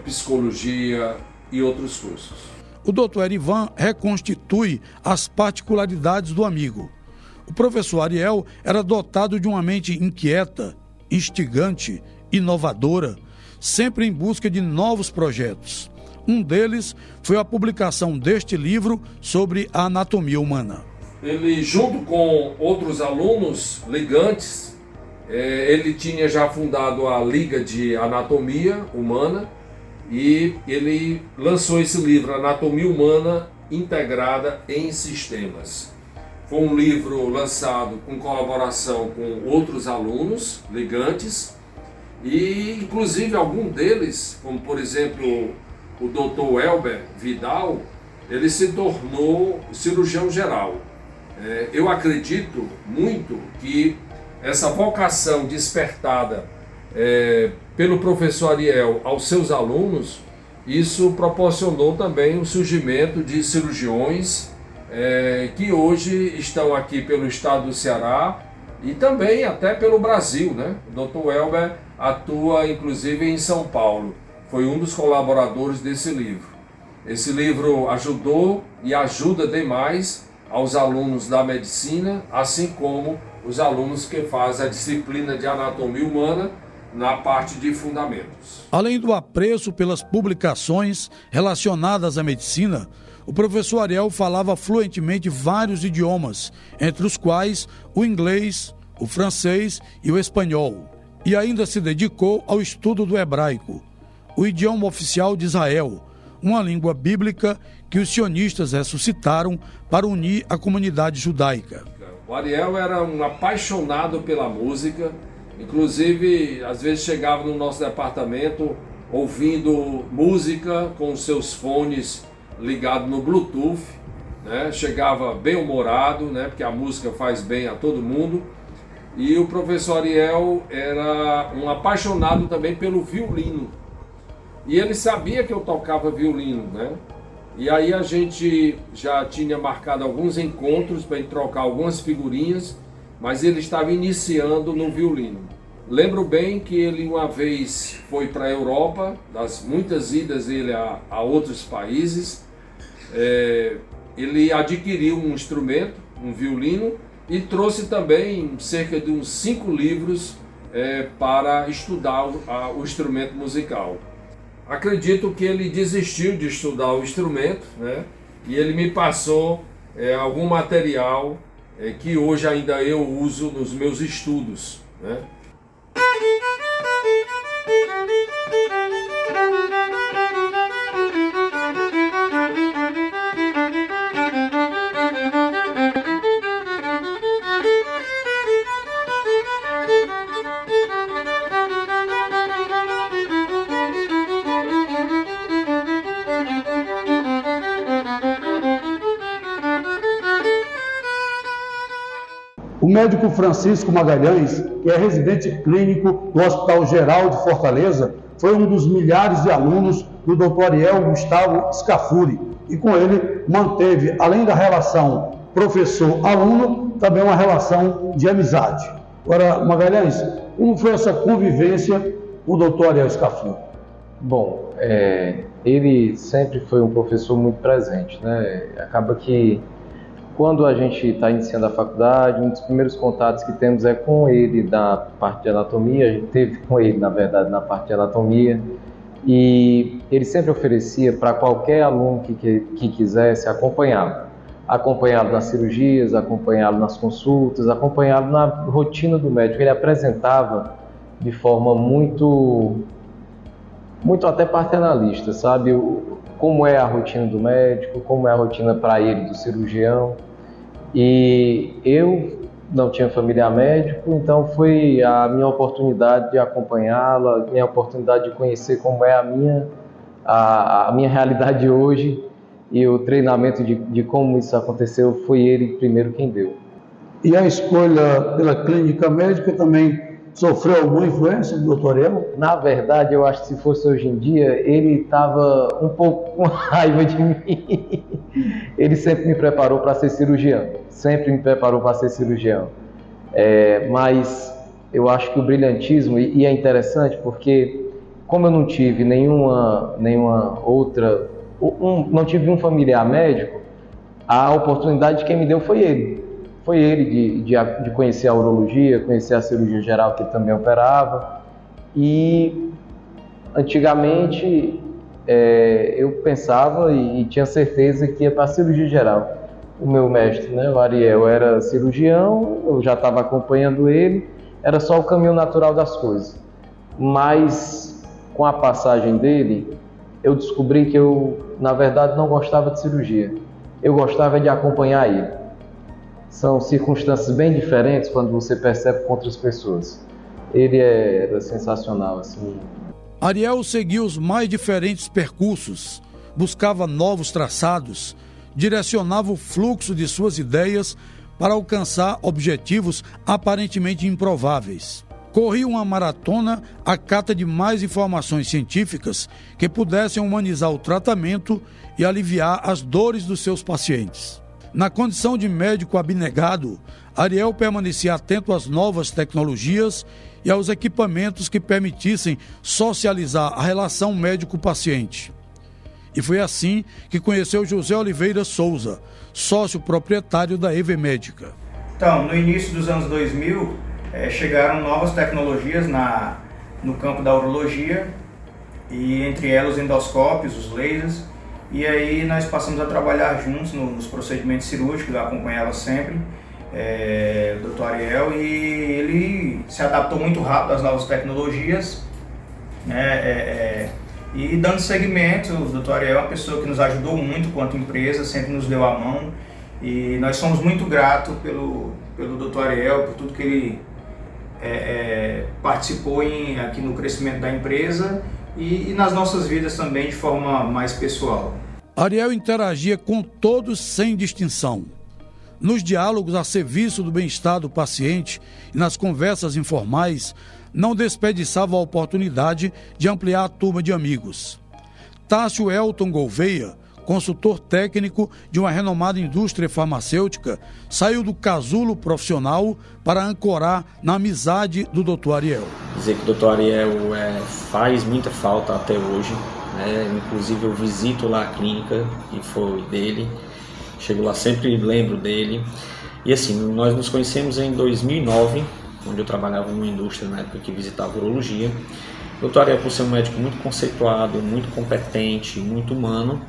psicologia e outros cursos. O Dr. Erivan reconstitui as particularidades do amigo. O professor Ariel era dotado de uma mente inquieta, instigante, inovadora, sempre em busca de novos projetos. Um deles foi a publicação deste livro sobre a anatomia humana. Ele, junto com outros alunos ligantes, ele tinha já fundado a Liga de Anatomia Humana, e ele lançou esse livro, Anatomia Humana Integrada em Sistemas. Foi um livro lançado com colaboração com outros alunos ligantes, e inclusive algum deles, como por exemplo o Dr. Elber Vidal, ele se tornou cirurgião geral. Eu acredito muito que essa vocação despertada pelo professor Ariel aos seus alunos, isso proporcionou também o surgimento de cirurgiões que hoje estão aqui pelo estado do Ceará e também até pelo Brasil, né? O Dr. Elber atua inclusive em São Paulo, foi um dos colaboradores desse livro. Esse livro ajudou e ajuda demais aos alunos da medicina, assim como os alunos que fazem a disciplina de anatomia humana na parte de fundamentos. Além do apreço pelas publicações relacionadas à medicina, o professor Ariel falava fluentemente vários idiomas, entre os quais o inglês, o francês e o espanhol. E ainda se dedicou ao estudo do hebraico, o idioma oficial de Israel, uma língua bíblica que os sionistas ressuscitaram para unir a comunidade judaica. O Ariel era um apaixonado pela música, inclusive às vezes chegava no nosso departamento ouvindo música com os seus fones ligados no Bluetooth, né? Chegava bem humorado, né? Porque a música faz bem a todo mundo. E o professor Ariel era um apaixonado também pelo violino. E ele sabia que eu tocava violino, né? E aí a gente já tinha marcado alguns encontros para trocar algumas figurinhas, mas ele estava iniciando no violino. Lembro bem que ele uma vez foi para a Europa, das muitas idas dele a outros países. Ele adquiriu um instrumento, um violino, e trouxe também cerca de uns 5 livros para estudar o instrumento musical. Acredito que ele desistiu de estudar o instrumento, né? E ele me passou algum material que hoje ainda eu uso nos meus estudos, né? O médico Francisco Magalhães, que é residente clínico do Hospital Geral de Fortaleza, foi um dos milhares de alunos do Dr. Ariel Gustavo Scafuri e com ele manteve, além da relação professor-aluno, também uma relação de amizade. Agora, Magalhães, como foi essa convivência com o Dr. Ariel Scafuri? Bom, ele sempre foi um professor muito presente, né? Acaba que quando a gente está iniciando a faculdade, um dos primeiros contatos que temos é com ele na parte de anatomia. A gente teve com ele, na verdade, na parte de anatomia, e ele sempre oferecia para qualquer aluno que quisesse acompanhá-lo nas cirurgias, acompanhá-lo nas consultas, acompanhá-lo na rotina do médico. Ele apresentava de forma muito até paternalista, sabe? Como é a rotina do médico, como é a rotina para ele do cirurgião. E eu não tinha familiar médico, então foi a minha oportunidade de acompanhá-lo, a minha oportunidade de conhecer como é a minha realidade hoje, e o treinamento de como isso aconteceu foi ele primeiro quem deu. E a escolha pela clínica médica também sofreu alguma influência do Dr. Ariel? Na verdade, eu acho que se fosse hoje em dia, ele estava um pouco com raiva de mim. Ele sempre me preparou para ser cirurgião, mas eu acho que o brilhantismo, e é interessante porque, como eu não tive não tive um familiar médico, a oportunidade de quem me deu foi ele. Foi ele de conhecer a urologia, conhecer a cirurgia geral, que ele também operava. E antigamente eu pensava e tinha certeza que ia para a cirurgia geral. O meu mestre, né, o Ariel, era cirurgião, eu já estava acompanhando ele, era só o caminho natural das coisas. Mas com a passagem dele, eu descobri que eu, na verdade, não gostava de cirurgia. Eu gostava de acompanhar ele. São circunstâncias bem diferentes quando você percebe com outras pessoas. Ele era sensacional, assim. Ariel seguiu os mais diferentes percursos, buscava novos traçados, direcionava o fluxo de suas ideias para alcançar objetivos aparentemente improváveis. Corria uma maratona à cata de mais informações científicas que pudessem humanizar o tratamento e aliviar as dores dos seus pacientes. Na condição de médico abnegado, Ariel permanecia atento às novas tecnologias e aos equipamentos que permitissem socializar a relação médico-paciente. E foi assim que conheceu José Oliveira Souza, sócio proprietário da EV Médica. Então, no início dos anos 2000, chegaram novas tecnologias no campo da urologia, e entre elas os endoscópios, os lasers, e aí nós passamos a trabalhar juntos nos procedimentos cirúrgicos. Eu acompanhava sempre o Dr. Ariel, e ele se adaptou muito rápido às novas tecnologias, e dando seguimento. O Dr. Ariel é uma pessoa que nos ajudou muito quanto empresa, sempre nos deu a mão, e nós somos muito gratos pelo Dr. Ariel, por tudo que ele participou aqui no crescimento da empresa e nas nossas vidas também, de forma mais pessoal. Ariel interagia com todos sem distinção. Nos diálogos a serviço do bem-estar do paciente e nas conversas informais, não desperdiçava a oportunidade de ampliar a turma de amigos. Tássio Elton Gouveia, consultor técnico de uma renomada indústria farmacêutica, saiu do casulo profissional para ancorar na amizade do Dr. Ariel. Dizer que o Dr. Ariel faz muita falta até hoje, né? Inclusive eu visito lá a clínica que foi dele. chego lá, sempre lembro dele. E assim, nós nos conhecemos em 2009, onde eu trabalhava numa indústria na época que visitava urologia. O Dr. Ariel, por ser um médico muito conceituado, muito competente, muito humano,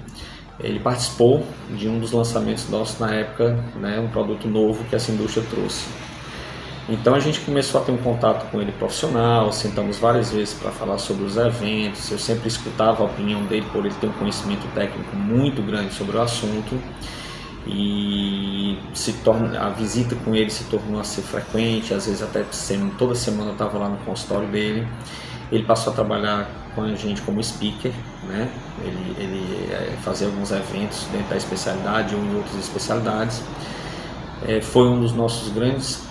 ele participou de um dos lançamentos nossos na época, né, um produto novo que essa indústria trouxe. Então a gente começou a ter um contato com ele profissional, sentamos várias vezes para falar sobre os eventos, eu sempre escutava a opinião dele por ele ter um conhecimento técnico muito grande sobre o assunto, e a visita com ele se tornou a ser frequente, às vezes até toda semana eu estava lá no consultório dele. Ele passou a trabalhar com a gente como speaker, né? Ele fazia alguns eventos dentro da especialidade ou em outras especialidades. Foi um dos nossos grandes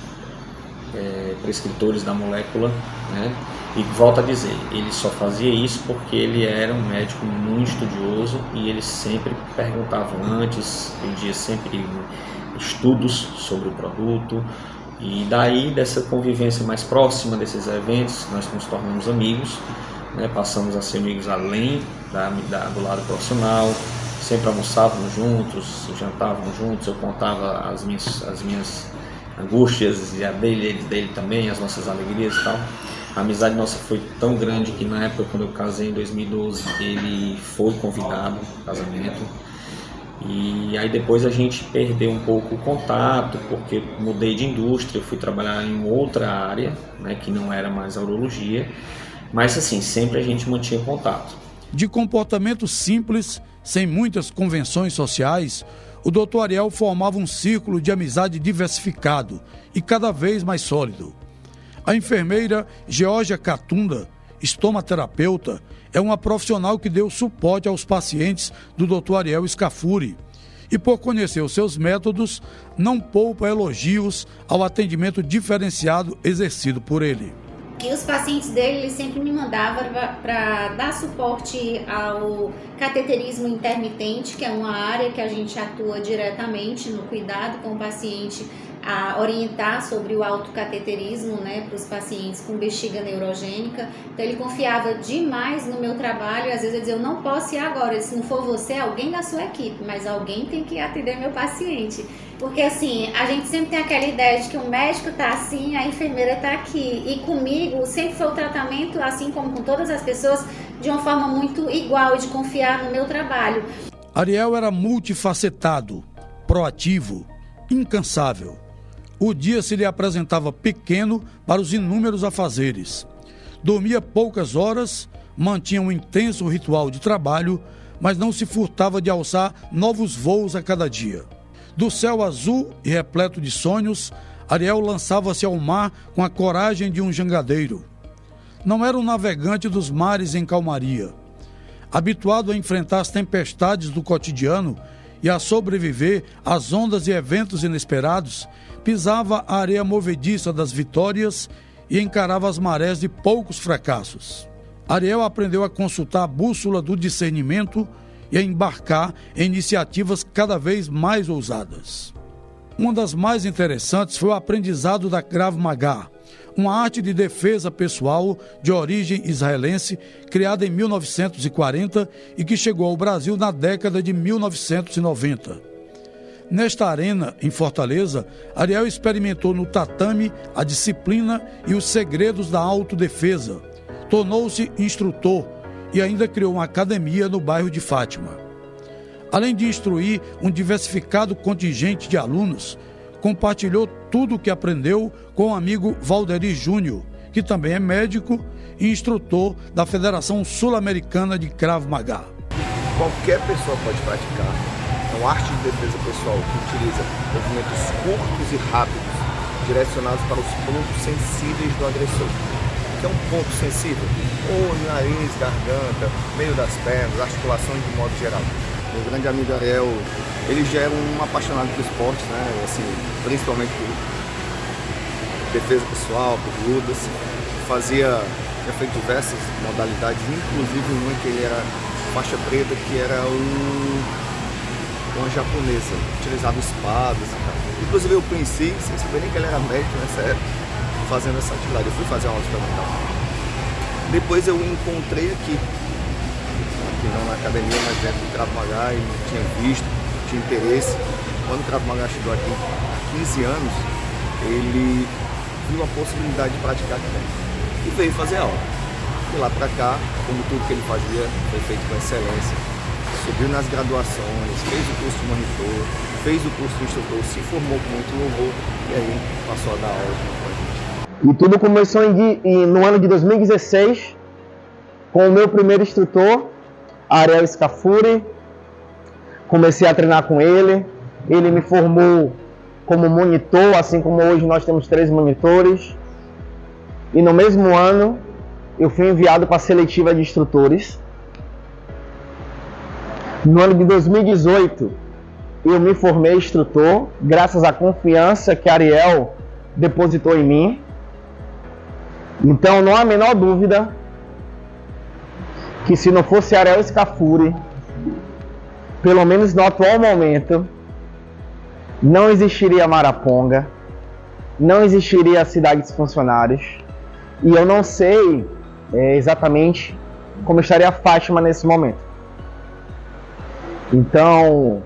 prescritores da molécula, né? E volto a dizer, ele só fazia isso porque ele era um médico muito estudioso e ele sempre perguntava antes, pedia sempre estudos sobre o produto. E daí, dessa convivência mais próxima desses eventos, nós nos tornamos amigos, né? Passamos a ser amigos além do lado profissional, sempre almoçávamos juntos, jantávamos juntos, eu contava as minhas angústias e a dele também, as nossas alegrias e tal. A amizade nossa foi tão grande que na época, quando eu casei em 2012, ele foi convidado ao casamento. E aí depois a gente perdeu um pouco o contato, porque mudei de indústria, fui trabalhar em outra área, né, que não era mais a urologia, mas assim, sempre a gente mantinha contato. De comportamento simples, sem muitas convenções sociais, o Dr. Ariel formava um círculo de amizade diversificado e cada vez mais sólido. A enfermeira Georgia Catunda, estomaterapeuta, é uma profissional que deu suporte aos pacientes do Dr. Ariel Scafuri e, por conhecer os seus métodos, não poupa elogios ao atendimento diferenciado exercido por ele. E os pacientes dele, ele sempre me mandava para dar suporte ao cateterismo intermitente, que é uma área que a gente atua diretamente no cuidado com o paciente, a orientar sobre o autocateterismo, né, para os pacientes com bexiga neurogênica. Então ele confiava demais no meu trabalho, e às vezes eu dizia, eu não posso ir agora, se não for você, alguém da sua equipe, mas alguém tem que atender meu paciente. Porque assim, a gente sempre tem aquela ideia de que o médico está assim, a enfermeira está aqui, e comigo sempre foi o tratamento, assim como com todas as pessoas, de uma forma muito igual, de confiar no meu trabalho. Ariel era multifacetado, proativo, incansável. O dia se lhe apresentava pequeno para os inúmeros afazeres. Dormia poucas horas, mantinha um intenso ritual de trabalho, mas não se furtava de alçar novos voos a cada dia. Do céu azul e repleto de sonhos, Ariel lançava-se ao mar com a coragem de um jangadeiro. Não era um navegante dos mares em calmaria. Habituado a enfrentar as tempestades do cotidiano e a sobreviver às ondas e eventos inesperados, pisava a areia movediça das vitórias e encarava as marés de poucos fracassos. Ariel aprendeu a consultar a bússola do discernimento e a embarcar em iniciativas cada vez mais ousadas. Uma das mais interessantes foi o aprendizado da Krav Maga, uma arte de defesa pessoal de origem israelense, criada em 1940 e que chegou ao Brasil na década de 1990. Nesta arena, em Fortaleza, Ariel experimentou no tatame a disciplina e os segredos da autodefesa. Tornou-se instrutor e ainda criou uma academia no bairro de Fátima. Além de instruir um diversificado contingente de alunos, compartilhou tudo o que aprendeu com o amigo Valderi Júnior, que também é médico e instrutor da Federação Sul-Americana de Krav Maga. Qualquer pessoa pode praticar. É uma arte de defesa pessoal que utiliza movimentos curtos e rápidos, direcionados para os pontos sensíveis do agressor. O que é um ponto sensível? Olho, nariz, garganta, meio das pernas, articulações de modo geral. Meu grande amigo Ariel, ele já era um apaixonado por esportes, né? Assim, principalmente por defesa pessoal, por lutas. Já feito diversas modalidades, inclusive uma que ele era faixa preta, que era uma japonesa, utilizava espadas e tal. Inclusive eu conheci, sem saber nem que ele era médico nessa época, fazendo essa atividade. Eu fui fazer uma aula experimental. Depois eu encontrei aqui não na academia, mas dentro do Krav Maga, e tinha visto, tinha interesse. quando o Krav Maga chegou aqui há 15 anos, ele viu a possibilidade de praticar aqui e veio fazer aula. De lá para cá, como tudo que ele fazia foi feito com excelência, subiu nas graduações, fez o curso de monitor, fez o curso de instrutor, se formou com muito louvor e aí passou a dar aula com a gente. E tudo começou no ano de 2016 com o meu primeiro instrutor, Ariel Scafuri. Comecei a treinar com ele, ele me formou como monitor, assim como hoje nós temos 3 monitores. E no mesmo ano eu fui enviado para a seletiva de instrutores. No ano de 2018 eu me formei instrutor, graças à confiança que Ariel depositou em mim. Então não há a menor dúvida que se não fosse Ariel Scafuri, pelo menos no atual momento, não existiria Maraponga, não existiria a Cidade dos Funcionários, e eu não sei exatamente como estaria a Fátima nesse momento. Então,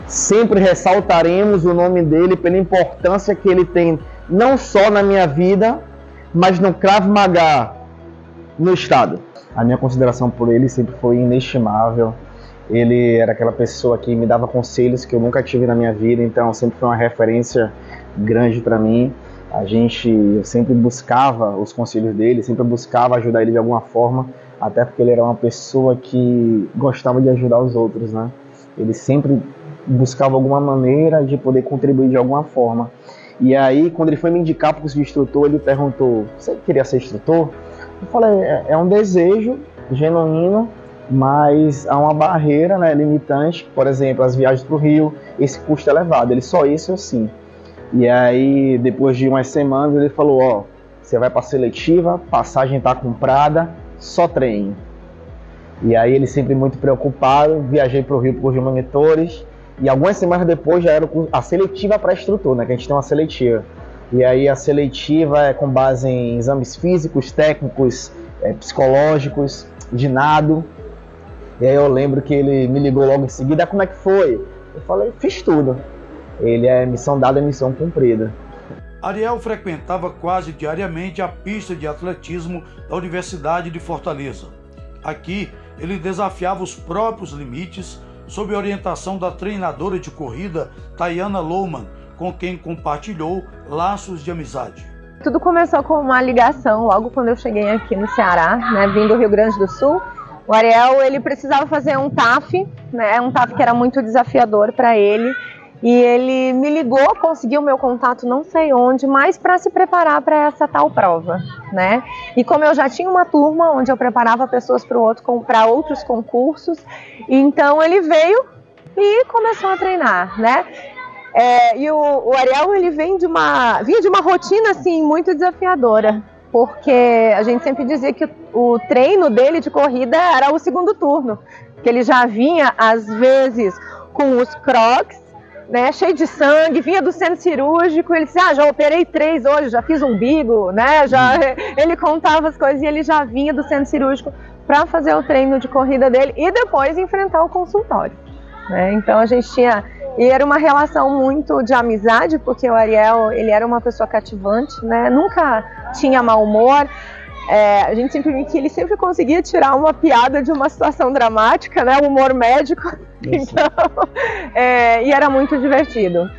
sempre ressaltaremos o nome dele pela importância que ele tem, não só na minha vida, mas no Krav Maga no estado. A minha consideração por ele sempre foi inestimável. Ele era aquela pessoa que me dava conselhos que eu nunca tive na minha vida, então sempre foi uma referência grande para mim. Eu sempre buscava os conselhos dele, sempre buscava ajudar ele de alguma forma, até porque ele era uma pessoa que gostava de ajudar os outros, né? Ele sempre buscava alguma maneira de poder contribuir de alguma forma. E aí, quando ele foi me indicar para o curso de instrutor, ele perguntou: você queria ser instrutor? Eu falei: é um desejo genuíno, mas há uma barreira, né, limitante. Por exemplo, as viagens para o Rio, esse custo é elevado, ele só isso assim. E aí, depois de umas semanas, ele falou: ó, você vai para a seletiva, passagem está comprada, só treine. E aí ele sempre muito preocupado, viajei para o Rio por monitores, e algumas semanas depois já era a seletiva para instrutor, né, que a gente tem uma seletiva. E aí a seletiva é com base em exames físicos, técnicos, psicológicos, de nado. E aí eu lembro que ele me ligou logo em seguida: como é que foi? Eu falei: fiz tudo. Ele é missão dada, missão cumprida. Ariel frequentava quase diariamente a pista de atletismo da Universidade de Fortaleza. Aqui, ele desafiava os próprios limites sob a orientação da treinadora de corrida Tayana Lohman, com quem compartilhou laços de amizade. Tudo começou com uma ligação logo quando eu cheguei aqui no Ceará, né, vindo do Rio Grande do Sul. O Ariel, ele precisava fazer um TAF, né, um TAF que era muito desafiador para ele. E ele me ligou, conseguiu o meu contato não sei onde, mas para se preparar para essa tal prova, né? E como eu já tinha uma turma onde eu preparava pessoas para outros concursos, então ele veio e começou a treinar, né? E o Ariel, ele vinha de uma rotina assim muito desafiadora, porque a gente sempre dizia que o treino dele de corrida era o segundo turno, que ele já vinha às vezes com os crocs, né, cheio de sangue, vinha do centro cirúrgico. Ele disse: já operei 3 hoje, já fiz umbigo, né? Ele contava as coisas e ele já vinha do centro cirúrgico para fazer o treino de corrida dele e depois enfrentar o consultório, né? Então a gente tinha, e era uma relação muito de amizade, porque o Ariel, ele era uma pessoa cativante, né? Nunca tinha mau humor. A gente sempre viu que ele sempre conseguia tirar uma piada de uma situação dramática, né? O humor médico. Então, e era muito divertido.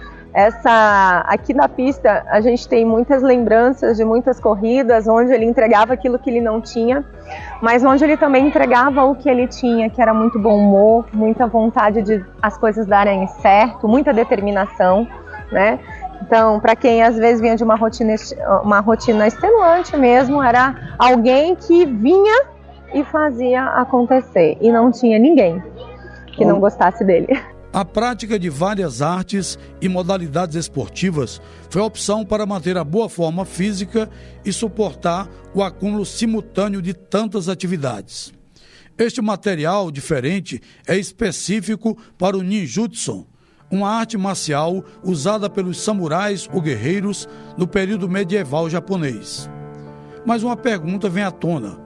Aqui na pista a gente tem muitas lembranças de muitas corridas onde ele entregava aquilo que ele não tinha, mas onde ele também entregava o que ele tinha, que era muito bom humor, muita vontade de as coisas darem certo, muita determinação, né? Então, para quem às vezes vinha de uma rotina extenuante mesmo, era alguém que vinha e fazia acontecer, e não tinha ninguém que não gostasse dele. A prática de várias artes e modalidades esportivas foi a opção para manter a boa forma física e suportar o acúmulo simultâneo de tantas atividades. Este material diferente é específico para o ninjutsu, uma arte marcial usada pelos samurais ou guerreiros no período medieval japonês. Mas uma pergunta vem à tona: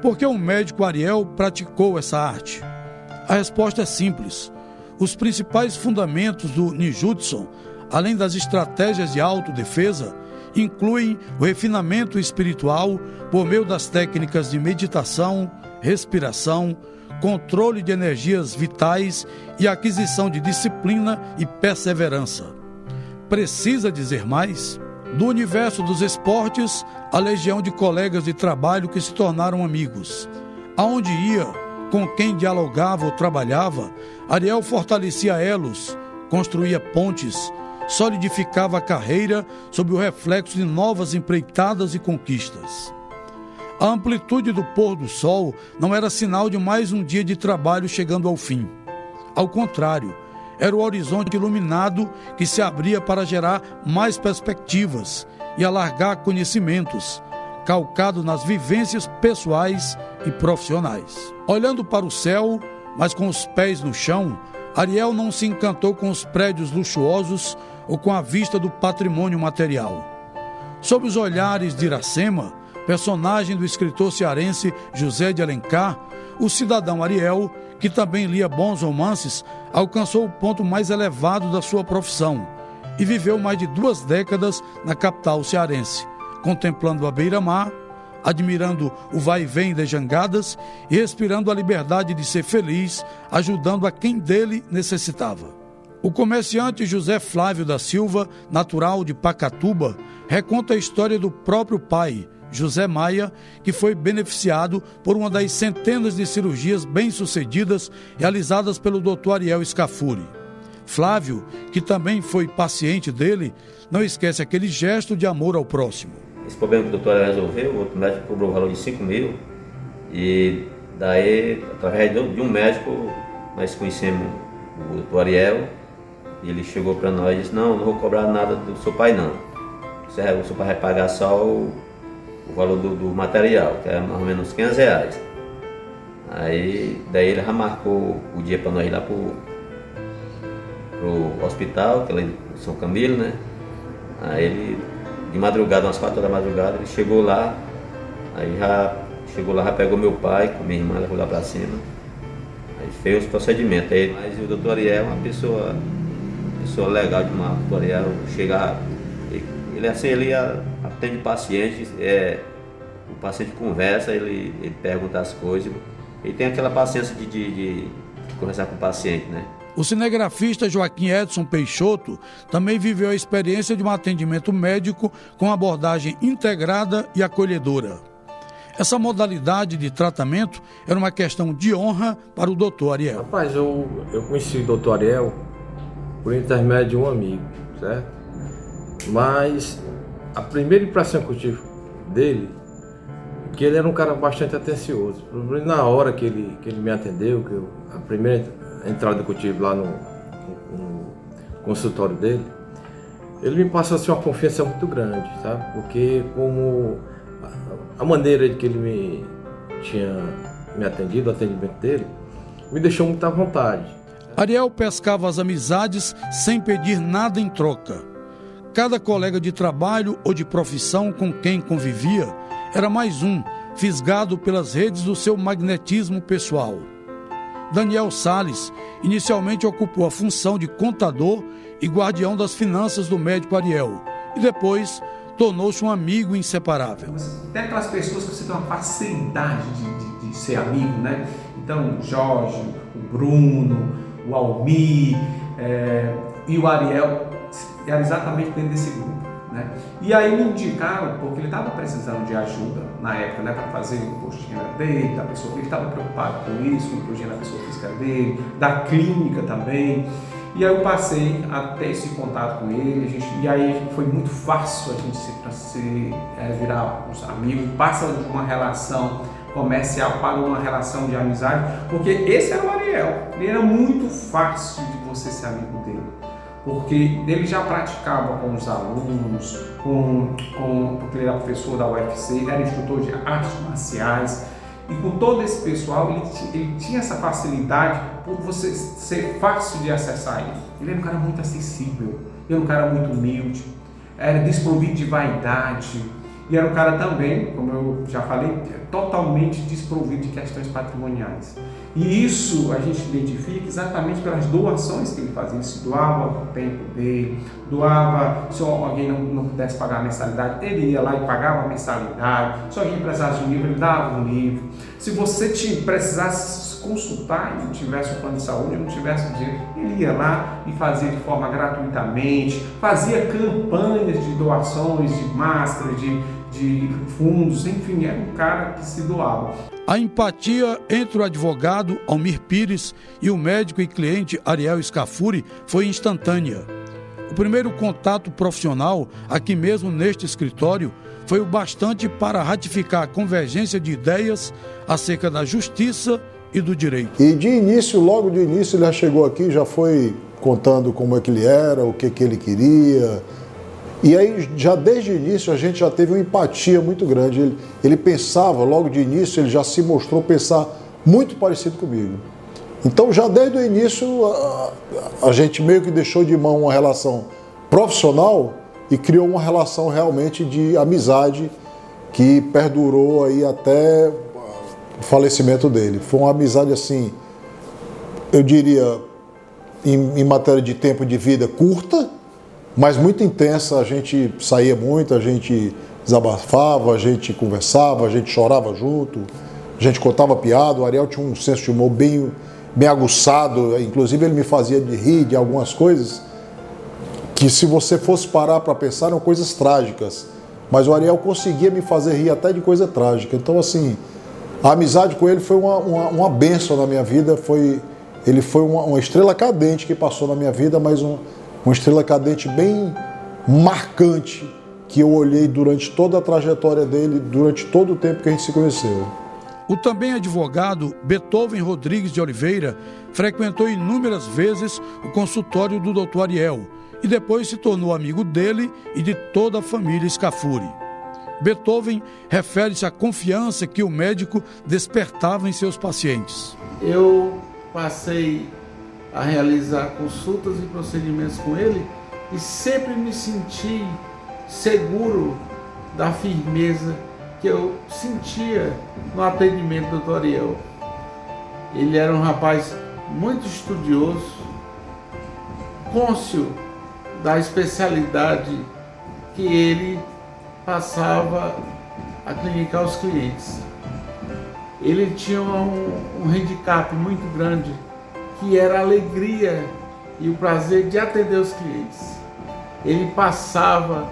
por que o médico Ariel praticou essa arte? A resposta é simples: Os principais fundamentos do ninjutsu, além das estratégias de autodefesa, incluem o refinamento espiritual por meio das técnicas de meditação, respiração, controle de energias vitais e aquisição de disciplina e perseverança. Precisa dizer mais? Do universo dos esportes, a legião de colegas de trabalho que se tornaram amigos. Aonde ia, com quem dialogava ou trabalhava, Ariel fortalecia elos, construía pontes, solidificava a carreira sob o reflexo de novas empreitadas e conquistas. A amplitude do pôr do sol não era sinal de mais um dia de trabalho chegando ao fim. Ao contrário, era o horizonte iluminado que se abria para gerar mais perspectivas e alargar conhecimentos, calcado nas vivências pessoais e profissionais. Olhando para o céu, mas com os pés no chão, Ariel não se encantou com os prédios luxuosos ou com a vista do patrimônio material. Sob os olhares de Iracema, personagem do escritor cearense José de Alencar, o cidadão Ariel, que também lia bons romances, alcançou o ponto mais elevado da sua profissão e viveu mais de 2 décadas na capital cearense, contemplando a beira-mar, admirando o vai-vem das jangadas e respirando a liberdade de ser feliz, ajudando a quem dele necessitava. O comerciante José Flávio da Silva, natural de Pacatuba, reconta a história do próprio pai, José Maia, que foi beneficiado por uma das centenas de cirurgias bem-sucedidas realizadas pelo Dr. Ariel Scafuri. Flávio, que também foi paciente dele, não esquece aquele gesto de amor ao próximo. Esse problema que o doutor resolveu, o outro médico cobrou o valor de 5 mil e daí, através de um médico, nós conhecemos o doutor Ariel e ele chegou para nós e disse, não vou cobrar nada do seu pai não, o seu pai vai pagar só o valor do material, que é mais ou menos R$500. Aí, daí ele já marcou o dia para nós ir lá pro hospital, que é lá em São Camilo, né? Aí ele, de madrugada, umas 4 horas da madrugada, ele chegou lá, já pegou meu pai com minha irmã, levou lá para cima, aí fez os procedimentos. Aí, mas o doutor Ariel é uma pessoa legal demais, o doutor Ariel chega, ele assim, ele atende pacientes, o paciente conversa, ele pergunta as coisas, ele tem aquela paciência de conversar com o paciente, né? O cinegrafista Joaquim Edson Peixoto também viveu a experiência de um atendimento médico com abordagem integrada e acolhedora. Essa modalidade de tratamento era uma questão de honra para o Dr. Ariel. Rapaz, eu conheci o Dr. Ariel por intermédio de um amigo, certo? Mas a primeira impressão que eu tive dele é que ele era um cara bastante atencioso. Na hora que ele me atendeu, a primeira entrada que eu tive lá no consultório dele, ele me passou assim, uma confiança muito grande, sabe? Porque como a maneira de que ele tinha me atendido, o atendimento dele, me deixou muito à vontade. Ariel pescava as amizades sem pedir nada em troca. Cada colega de trabalho ou de profissão com quem convivia era mais um, fisgado pelas redes do seu magnetismo pessoal. Daniel Salles inicialmente ocupou a função de contador e guardião das finanças do médico Ariel e depois tornou-se um amigo inseparável. Tem aquelas pessoas que você tem uma facilidade de ser amigo, né? Então, o Jorge, o Bruno, o Almir e o Ariel era exatamente dentro desse grupo, né? E aí me indicaram, porque ele estava precisando de ajuda na época, né, para fazer o imposto de renda dele, da pessoa, ele estava preocupado com isso, com o imposto de renda da pessoa física dele, da clínica também. E aí eu passei a ter esse contato com ele, e aí foi muito fácil a gente virar os amigos, passa de uma relação comercial para uma relação de amizade, porque esse era o Ariel, ele era muito fácil de você ser amigo dele, porque ele já praticava com os alunos, porque ele era professor da UFC, era instrutor de artes marciais, e com todo esse pessoal ele tinha essa facilidade por você ser fácil de acessar ele. Ele era um cara muito acessível, ele era um cara muito humilde, era desprovido de vaidade, E era um cara também, como eu já falei, totalmente desprovido de questões patrimoniais. E isso a gente identifica exatamente pelas doações que ele fazia. Ele se doava o tempo dele, doava, se alguém não pudesse pagar a mensalidade, ele ia lá e pagava a mensalidade. Se alguém precisasse de um livro, ele dava um livro. Se você precisasse consultar e não tivesse um plano de saúde, não tivesse dinheiro, ele ia lá e fazia de forma gratuitamente, fazia campanhas de doações, de máscaras, de fundos, enfim, era um cara que se doava. A empatia entre o advogado Almir Pires e o médico e cliente Ariel Scafuri foi instantânea. O primeiro contato profissional, aqui mesmo neste escritório, foi o bastante para ratificar a convergência de ideias acerca da justiça e do direito. E de início, logo de início, ele já chegou aqui, já foi contando como é que ele era, o que ele queria. E aí, já desde o início, a gente já teve uma empatia muito grande. Ele pensava, logo de início, ele já se mostrou pensar muito parecido comigo. Então, já desde o início, a gente meio que deixou de mão uma relação profissional e criou uma relação realmente de amizade que perdurou aí até o falecimento dele. Foi uma amizade assim, eu diria, em matéria de tempo de vida curta, mas muito intensa. A gente saía muito, a gente desabafava, a gente conversava, a gente chorava junto, a gente contava piada. O Ariel tinha um senso de humor bem aguçado, inclusive ele me fazia de rir de algumas coisas que, se você fosse parar para pensar, eram coisas trágicas, mas o Ariel conseguia me fazer rir até de coisa trágica. Então, assim, a amizade com ele foi uma bênção na minha vida. Ele foi uma estrela cadente que passou na minha vida, mas uma estrela cadente bem marcante que eu olhei durante toda a trajetória dele, durante todo o tempo que a gente se conheceu. O também advogado Beethoven Rodrigues de Oliveira frequentou inúmeras vezes o consultório do Dr. Ariel e depois se tornou amigo dele e de toda a família Scafuri. Beethoven refere-se à confiança que o médico despertava em seus pacientes. Eu passei a realizar consultas e procedimentos com ele e sempre me senti seguro da firmeza que eu sentia no atendimento do Dr. Ariel. Ele era um rapaz muito estudioso, cônscio da especialidade que ele passava a clinicar os clientes. Ele tinha um handicap muito grande, que era a alegria e o prazer de atender os clientes. Ele passava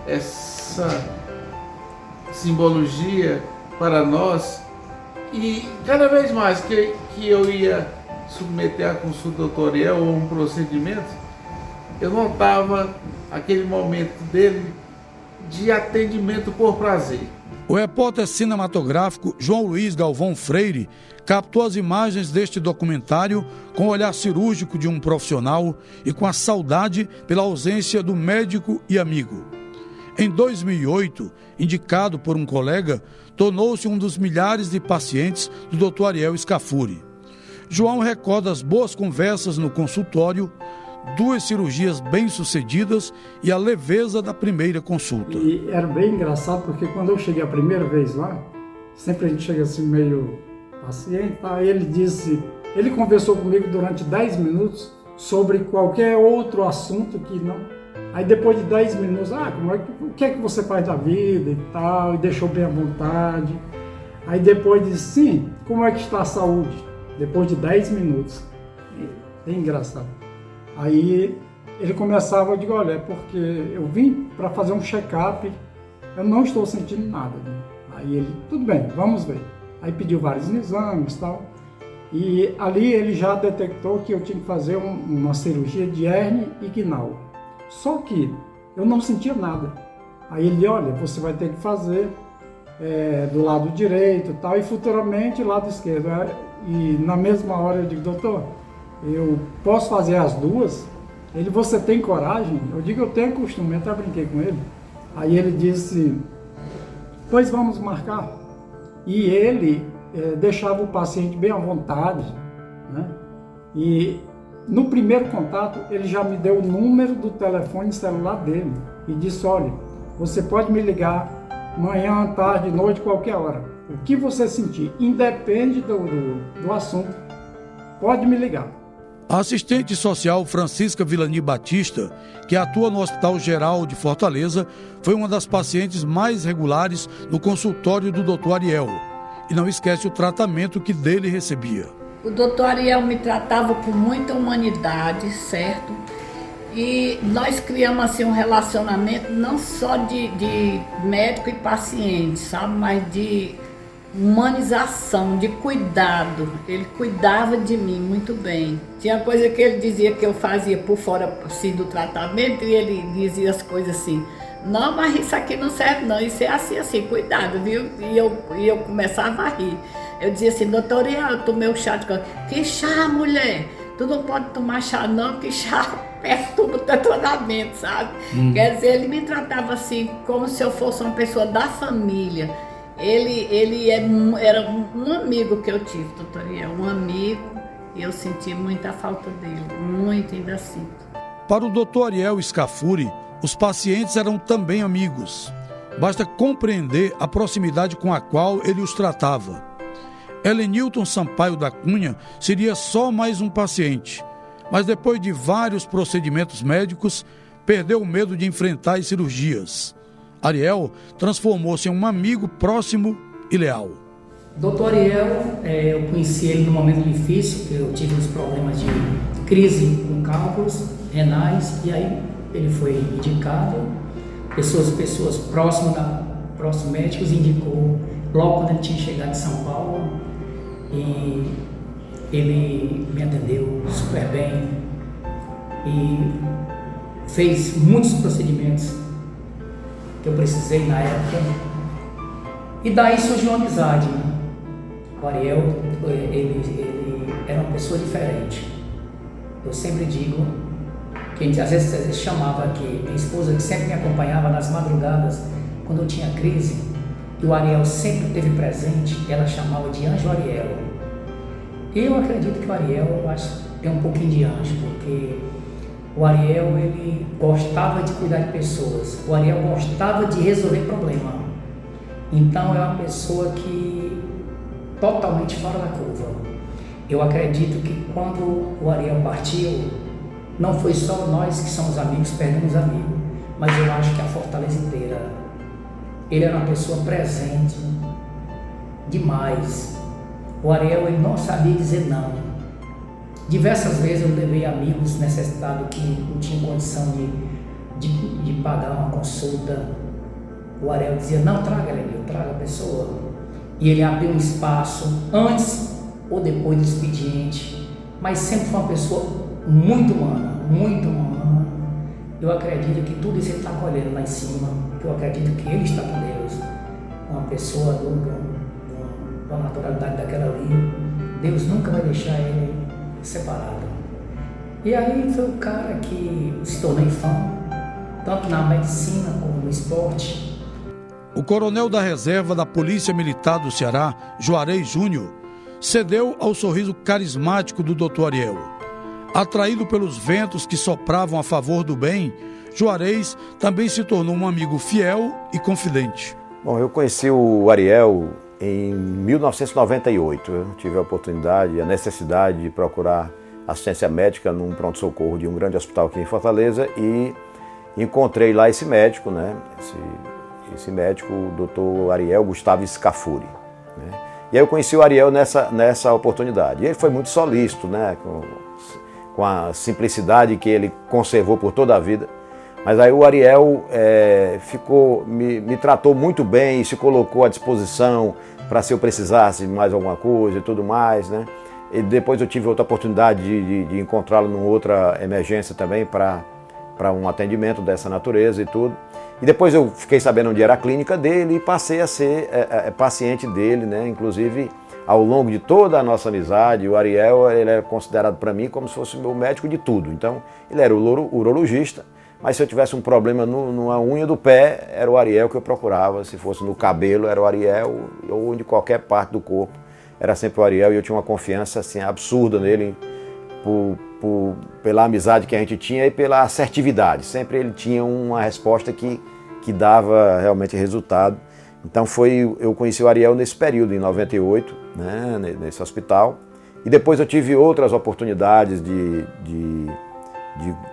essa simbologia para nós e cada vez mais que eu ia submeter a consulta do Dr. Ariel ou um procedimento, eu notava aquele momento dele de atendimento por prazer. O repórter cinematográfico João Luiz Galvão Freire captou as imagens deste documentário com o olhar cirúrgico de um profissional e com a saudade pela ausência do médico e amigo. Em 2008, indicado por um colega, tornou-se um dos milhares de pacientes do Dr. Ariel Scafuri. João recorda as boas conversas no consultório, 2 cirurgias bem-sucedidas e a leveza da primeira consulta. E era bem engraçado porque quando eu cheguei a primeira vez lá, sempre a gente chega assim meio paciente, tá? Ele conversou comigo durante 10 minutos sobre qualquer outro assunto que não... Aí depois de 10 minutos, o que é que você faz da vida e tal, e deixou bem à vontade. Aí depois disse, sim, como é que está a saúde? Depois de 10 minutos. É engraçado. Aí ele começava, eu digo, olha, é porque eu vim para fazer um check-up, eu não estou sentindo nada. Aí ele, tudo bem, vamos ver. Aí pediu vários exames e tal. E ali ele já detectou que eu tinha que fazer uma cirurgia de hérnia inguinal. Só que eu não sentia nada. Aí ele, olha, você vai ter que fazer do lado direito e tal, e futuramente lado esquerdo. E na mesma hora eu digo, doutor, eu posso fazer as duas? Ele, você tem coragem? Eu digo, eu tenho costume, eu até brinquei com ele. Aí ele disse, pois vamos marcar. E ele deixava o paciente bem à vontade, né? E no primeiro contato, ele já me deu o número do telefone celular dele e disse, olha, você pode me ligar manhã, tarde, noite, qualquer hora. O que você sentir, independe do assunto, pode me ligar. A assistente social Francisca Vilani Batista, que atua no Hospital Geral de Fortaleza, foi uma das pacientes mais regulares no consultório do Dr. Ariel. E não esquece o tratamento que dele recebia. O Dr. Ariel me tratava com muita humanidade, certo? E nós criamos assim um relacionamento não só de médico e paciente, sabe? Mas de humanização, de cuidado. Ele cuidava de mim muito bem. Tinha coisa que ele dizia que eu fazia por fora assim, do tratamento, e ele dizia as coisas assim: não, mas isso aqui não serve não, isso é assim, cuidado, viu? E eu começava a rir. Eu dizia assim: doutor, eu tomei o chá de câncer. Que chá, mulher? Tu não pode tomar chá não, que chá perturba o teu tratamento, sabe? Quer dizer, ele me tratava assim, como se eu fosse uma pessoa da família. Ele era um amigo que eu tive, doutor Ariel, um amigo, e eu senti muita falta dele, muito, ainda sinto. Para o Dr. Ariel Scafuri, os pacientes eram também amigos. Basta compreender a proximidade com a qual ele os tratava. Helenilton Sampaio da Cunha seria só mais um paciente, mas depois de vários procedimentos médicos, perdeu o medo de enfrentar as cirurgias. Ariel transformou-se em um amigo próximo e leal. Doutor Ariel, eu conheci ele num momento difícil, que eu tive uns problemas de crise com cálculos renais, e aí ele foi indicado, pessoas próximos médicos indicou, logo quando ele tinha chegado de São Paulo, e ele me atendeu super bem e fez muitos procedimentos que eu precisei na época, e daí surgiu uma amizade, né? O Ariel, ele era uma pessoa diferente. Eu sempre digo que a gente às vezes chamava aqui, minha esposa que sempre me acompanhava nas madrugadas quando eu tinha crise, e o Ariel sempre esteve presente, ela chamava de Anjo Ariel. E eu acredito que o Ariel, eu acho, tem um pouquinho de anjo, porque o Ariel, ele gostava de cuidar de pessoas, o Ariel gostava de resolver problema. Então é uma pessoa que totalmente fora da curva. Eu acredito que quando o Ariel partiu, não foi só nós que somos amigos, perdemos amigos, mas eu acho que a Fortaleza inteira. Ele era uma pessoa presente demais. O Ariel, ele não sabia dizer não. Diversas vezes eu levei amigos necessitados que não tinham condição de pagar uma consulta. O Ariel dizia: não, traga, Lenil, traga a pessoa. E ele abriu um espaço antes ou depois do expediente, mas sempre foi uma pessoa muito humana, muito humana. Eu acredito que tudo isso ele está colhendo lá em cima, porque eu acredito que ele está com Deus. Uma pessoa da naturalidade daquela ali, Deus nunca vai deixar ele separado. E aí foi o cara que se tornei fã, tanto na medicina como no esporte. O coronel da reserva da Polícia Militar do Ceará, Juarez Júnior, cedeu ao sorriso carismático do Dr. Ariel. Atraído pelos ventos que sopravam a favor do bem, Juarez também se tornou um amigo fiel e confidente. Bom, eu conheci o Ariel em 1998. Eu tive a oportunidade e a necessidade de procurar assistência médica num pronto-socorro de um grande hospital aqui em Fortaleza e encontrei lá esse médico, né? Esse médico, o Dr. Ariel Gustavo Scafuri, né? E aí eu conheci o Ariel nessa oportunidade. E ele foi muito solícito, né? Com a simplicidade que ele conservou por toda a vida. Mas aí o Ariel me tratou muito bem e se colocou à disposição para se eu precisasse de mais alguma coisa e tudo mais, né? E depois eu tive outra oportunidade de encontrá-lo numa outra emergência também para um atendimento dessa natureza e tudo. E depois eu fiquei sabendo onde era a clínica dele e passei a ser paciente dele, né? Inclusive, ao longo de toda a nossa amizade, o Ariel ele era considerado para mim como se fosse o meu médico de tudo. Então, ele era o urologista, mas se eu tivesse um problema numa unha do pé, era o Ariel que eu procurava. Se fosse no cabelo, era o Ariel, ou de qualquer parte do corpo, era sempre o Ariel. E eu tinha uma confiança assim, absurda nele, pela amizade que a gente tinha e pela assertividade. Sempre ele tinha uma resposta que dava realmente resultado. Então eu conheci o Ariel nesse período, em 98, né, nesse hospital. E depois eu tive outras oportunidades de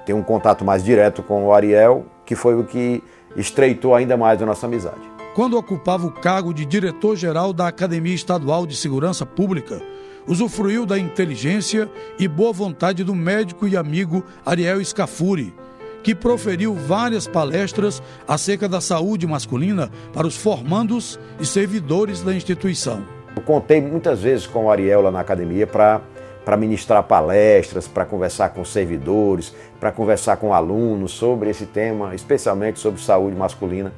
ter um contato mais direto com o Ariel, que foi o que estreitou ainda mais a nossa amizade. Quando ocupava o cargo de diretor-geral da Academia Estadual de Segurança Pública, usufruiu da inteligência e boa vontade do médico e amigo Ariel Scafuri, que proferiu várias palestras acerca da saúde masculina para os formandos e servidores da instituição. Eu contei muitas vezes com o Ariel lá na academia para ministrar palestras, para conversar com servidores, para conversar com alunos sobre esse tema, especialmente sobre saúde masculina.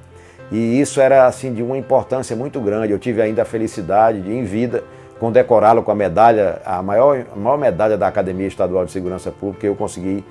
E isso era assim de uma importância muito grande. Eu tive ainda a felicidade de, em vida, condecorá-lo com a medalha, a maior medalha da Academia Estadual de Segurança Pública. Eu consegui,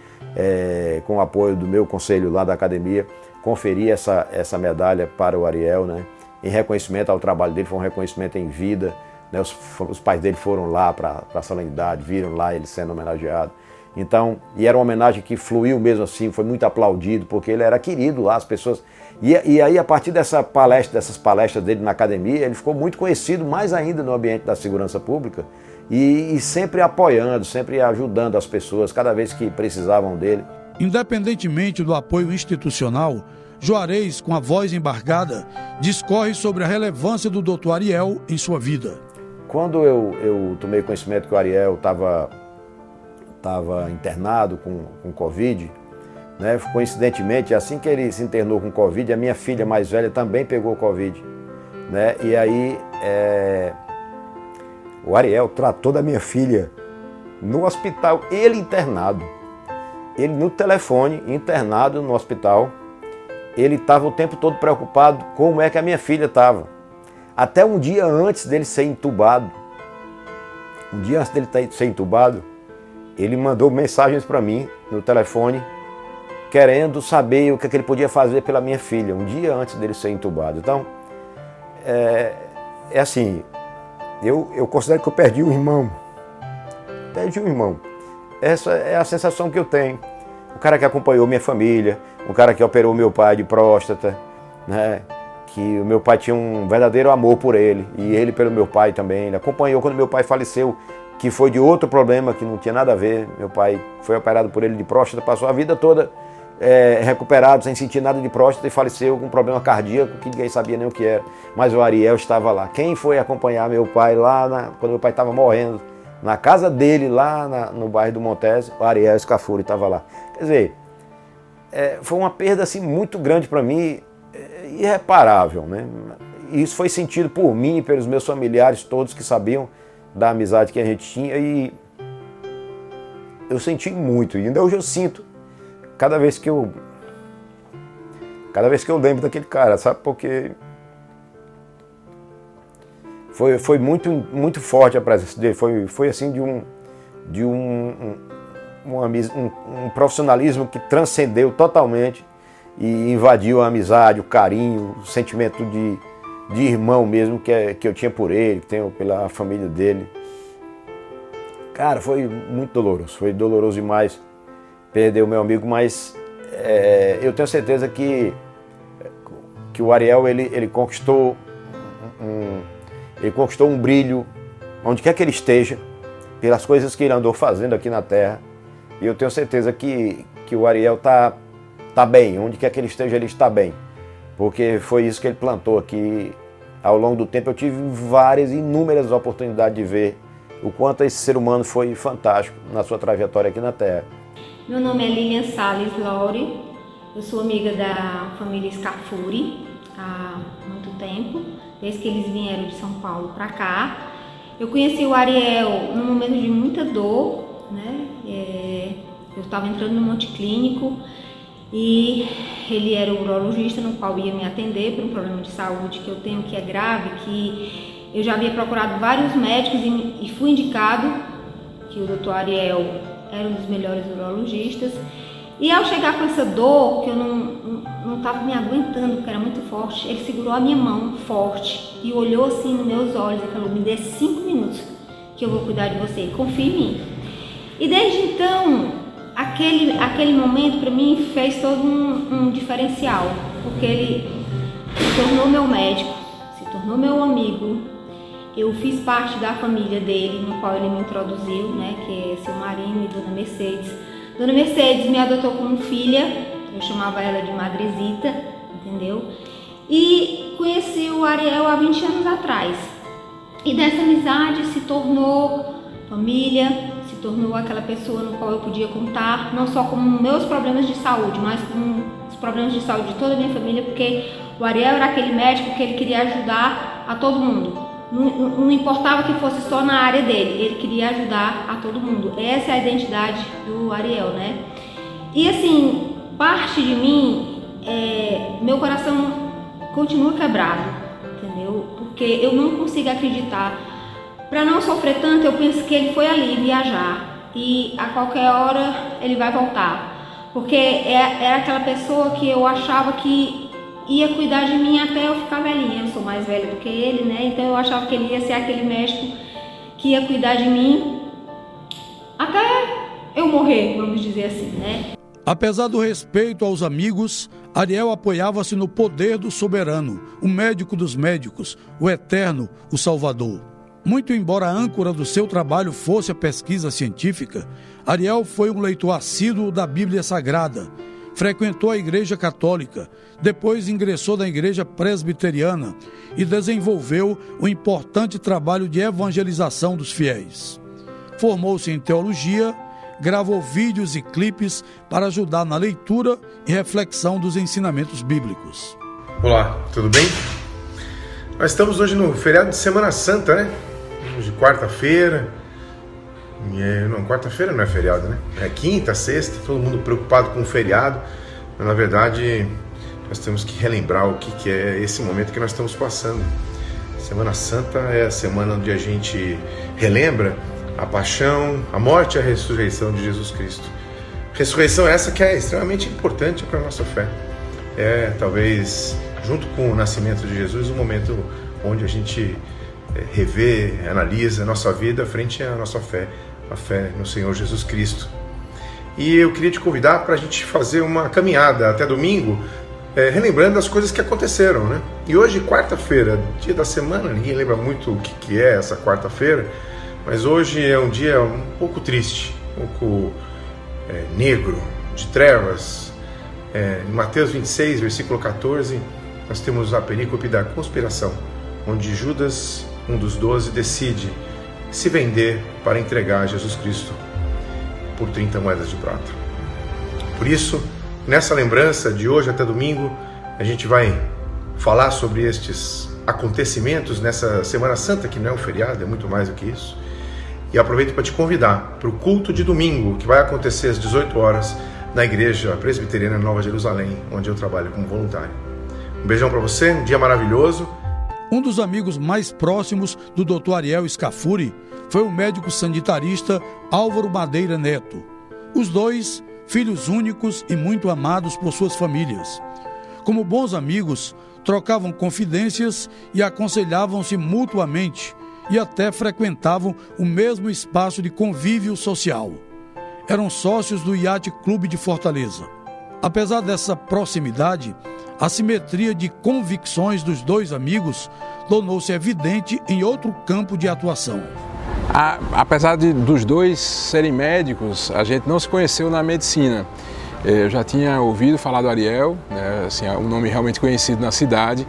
com o apoio do meu conselho lá da academia, conferir essa medalha para o Ariel, né? Em reconhecimento ao trabalho dele, foi um reconhecimento em vida, né? Os pais dele foram lá para a solenidade, viram lá ele sendo homenageado. Então, e era uma homenagem que fluiu mesmo assim, foi muito aplaudido, porque ele era querido lá, as pessoas... E aí, a partir dessas palestras dele na academia, ele ficou muito conhecido mais ainda no ambiente da segurança pública e sempre apoiando, sempre ajudando as pessoas cada vez que precisavam dele. Independentemente do apoio institucional, Juarez, com a voz embargada, discorre sobre a relevância do Dr. Ariel em sua vida. Quando eu tomei conhecimento que o Ariel estava internado com Covid, né, coincidentemente, assim que ele se internou com Covid, a minha filha mais velha também pegou Covid. Né, e aí o Ariel tratou da minha filha no hospital, ele internado. Ele no telefone, internado no hospital, ele estava o tempo todo preocupado como é que a minha filha estava. Até um dia antes dele ser entubado, ele mandou mensagens para mim no telefone, querendo saber o que ele podia fazer pela minha filha, um dia antes dele ser entubado. Então, é assim, eu considero que eu perdi um irmão. Essa é a sensação que eu tenho. O cara que acompanhou minha família, um cara que operou meu pai de próstata, né? Que o meu pai tinha um verdadeiro amor por ele, e ele pelo meu pai também. Ele acompanhou quando meu pai faleceu, que foi de outro problema que não tinha nada a ver. Meu pai foi operado por ele de próstata, passou a vida toda recuperado, sem sentir nada de próstata, e faleceu com um problema cardíaco que ninguém sabia nem o que era. Mas o Ariel estava lá. Quem foi acompanhar meu pai lá, quando meu pai estava morrendo, na casa dele, lá no bairro do Montese, o Ariel Scafuri estava lá. Quer dizer, foi uma perda assim, muito grande para mim, irreparável, né? E isso foi sentido por mim e pelos meus familiares todos que sabiam da amizade que a gente tinha, e eu senti muito, e ainda hoje eu sinto, cada vez que eu lembro daquele cara, sabe? Porque foi muito forte a presença dele, foi assim de um profissionalismo que transcendeu totalmente e invadiu a amizade, o carinho, o sentimento de irmão mesmo que eu tinha por ele, que tenho pela família dele. Cara, foi muito doloroso, foi doloroso demais perder o meu amigo, mas eu tenho certeza que o Ariel ele conquistou um brilho onde quer que ele esteja, pelas coisas que ele andou fazendo aqui na Terra, e eu tenho certeza que o Ariel tá bem, onde quer que ele esteja, ele está bem, porque foi isso que ele plantou aqui. Ao longo do tempo eu tive inúmeras oportunidades de ver o quanto esse ser humano foi fantástico na sua trajetória aqui na Terra. Meu nome é Lilian Salles Lore, eu sou amiga da família Scafuri há muito tempo, desde que eles vieram de São Paulo para cá. Eu conheci o Ariel num momento de muita dor, né? Eu estava entrando no Monte Clínico e ele era o urologista no qual ia me atender por um problema de saúde que eu tenho, que é grave, que eu já havia procurado vários médicos e fui indicado que o Dr. Ariel era um dos melhores urologistas. E ao chegar com essa dor, que eu não estava me aguentando, porque era muito forte, ele segurou a minha mão forte e olhou assim nos meus olhos e falou: me dê 5 minutos que eu vou cuidar de você, confie em mim. E desde então, aquele momento para mim fez todo um diferencial, porque ele se tornou meu médico, tornou meu amigo. Eu fiz parte da família dele, no qual ele me introduziu, né, que é seu Marinho e Dona Mercedes. Dona Mercedes me adotou como filha, eu chamava ela de Madrezita, entendeu? E conheci o Ariel há 20 anos atrás. E dessa amizade se tornou família, se tornou aquela pessoa no qual eu podia contar, não só com meus problemas de saúde, mas com os problemas de saúde de toda a minha família, porque o Ariel era aquele médico que ele queria ajudar a todo mundo. Não importava que fosse só na área dele, ele queria ajudar a todo mundo. Essa é a identidade do Ariel, né? E assim, parte de mim, meu coração continua quebrado, entendeu? Porque eu não consigo acreditar. Para não sofrer tanto, eu penso que ele foi ali viajar e a qualquer hora ele vai voltar. Porque era aquela pessoa que eu achava que ia cuidar de mim até eu ficar velhinha. Eu sou mais velha do que ele, né? Então eu achava que ele ia ser aquele médico que ia cuidar de mim até eu morrer, vamos dizer assim, né? Apesar do respeito aos amigos, Ariel apoiava-se no poder do soberano, o médico dos médicos, o eterno, o Salvador. Muito embora a âncora do seu trabalho fosse a pesquisa científica, Ariel foi um leitor assíduo da Bíblia Sagrada. Frequentou a Igreja Católica, depois ingressou na Igreja Presbiteriana e desenvolveu um importante trabalho de evangelização dos fiéis. Formou-se em teologia, gravou vídeos e clipes para ajudar na leitura e reflexão dos ensinamentos bíblicos. Olá, tudo bem? Nós estamos hoje no feriado de Semana Santa, né? De quarta-feira. Não, quarta-feira não é feriado, né? É quinta, sexta, todo mundo preocupado com o feriado. Mas, na verdade, nós temos que relembrar o que é esse momento que nós estamos passando. Semana Santa é a semana onde a gente relembra a paixão, a morte e a ressurreição de Jesus Cristo. Ressurreição essa que é extremamente importante para a nossa fé. É, talvez, junto com o nascimento de Jesus, um momento onde a gente revê, analisa a nossa vida frente à nossa fé, a fé no Senhor Jesus Cristo. E eu queria te convidar para a gente fazer uma caminhada até domingo, relembrando as coisas que aconteceram, né? E hoje, quarta-feira, dia da semana, ninguém lembra muito o que é essa quarta-feira, mas hoje é um dia um pouco triste, um pouco negro, de trevas. Em Mateus 26, versículo 14, nós temos a perícope da conspiração, onde Judas, um dos 12, decide se vender para entregar a Jesus Cristo por 30 moedas de prata. Por isso, nessa lembrança de hoje até domingo, a gente vai falar sobre estes acontecimentos nessa Semana Santa, que não é um feriado, é muito mais do que isso. E aproveito para te convidar para o culto de domingo, que vai acontecer às 18 horas na Igreja Presbiteriana Nova Jerusalém, onde eu trabalho como voluntário. Um beijão para você, um dia maravilhoso. Um dos amigos mais próximos do Dr. Ariel Scafuri foi o médico sanitarista Álvaro Madeira Neto. Os dois, filhos únicos e muito amados por suas famílias. Como bons amigos, trocavam confidências e aconselhavam-se mutuamente e até frequentavam o mesmo espaço de convívio social. Eram sócios do Yacht Clube de Fortaleza. Apesar dessa proximidade, a simetria de convicções dos dois amigos tornou-se evidente em outro campo de atuação. Apesar dos dois serem médicos, a gente não se conheceu na medicina. Eu já tinha ouvido falar do Ariel, né, assim, um nome realmente conhecido na cidade,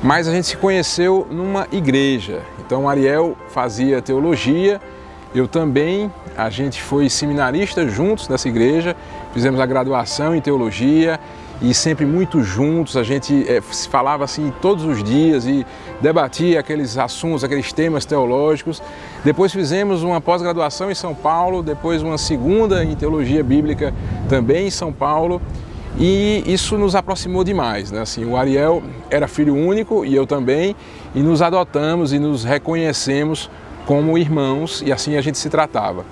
mas a gente se conheceu numa igreja. Então o Ariel fazia teologia, eu também, a gente foi seminarista juntos nessa igreja, fizemos a graduação em teologia e sempre muito juntos, a gente falava assim todos os dias e debatia aqueles assuntos, aqueles temas teológicos. Depois fizemos uma pós-graduação em São Paulo, depois uma segunda em teologia bíblica também em São Paulo, e isso nos aproximou demais, né? Assim, o Ariel era filho único e eu também, e nos adotamos e nos reconhecemos como irmãos e assim a gente se tratava.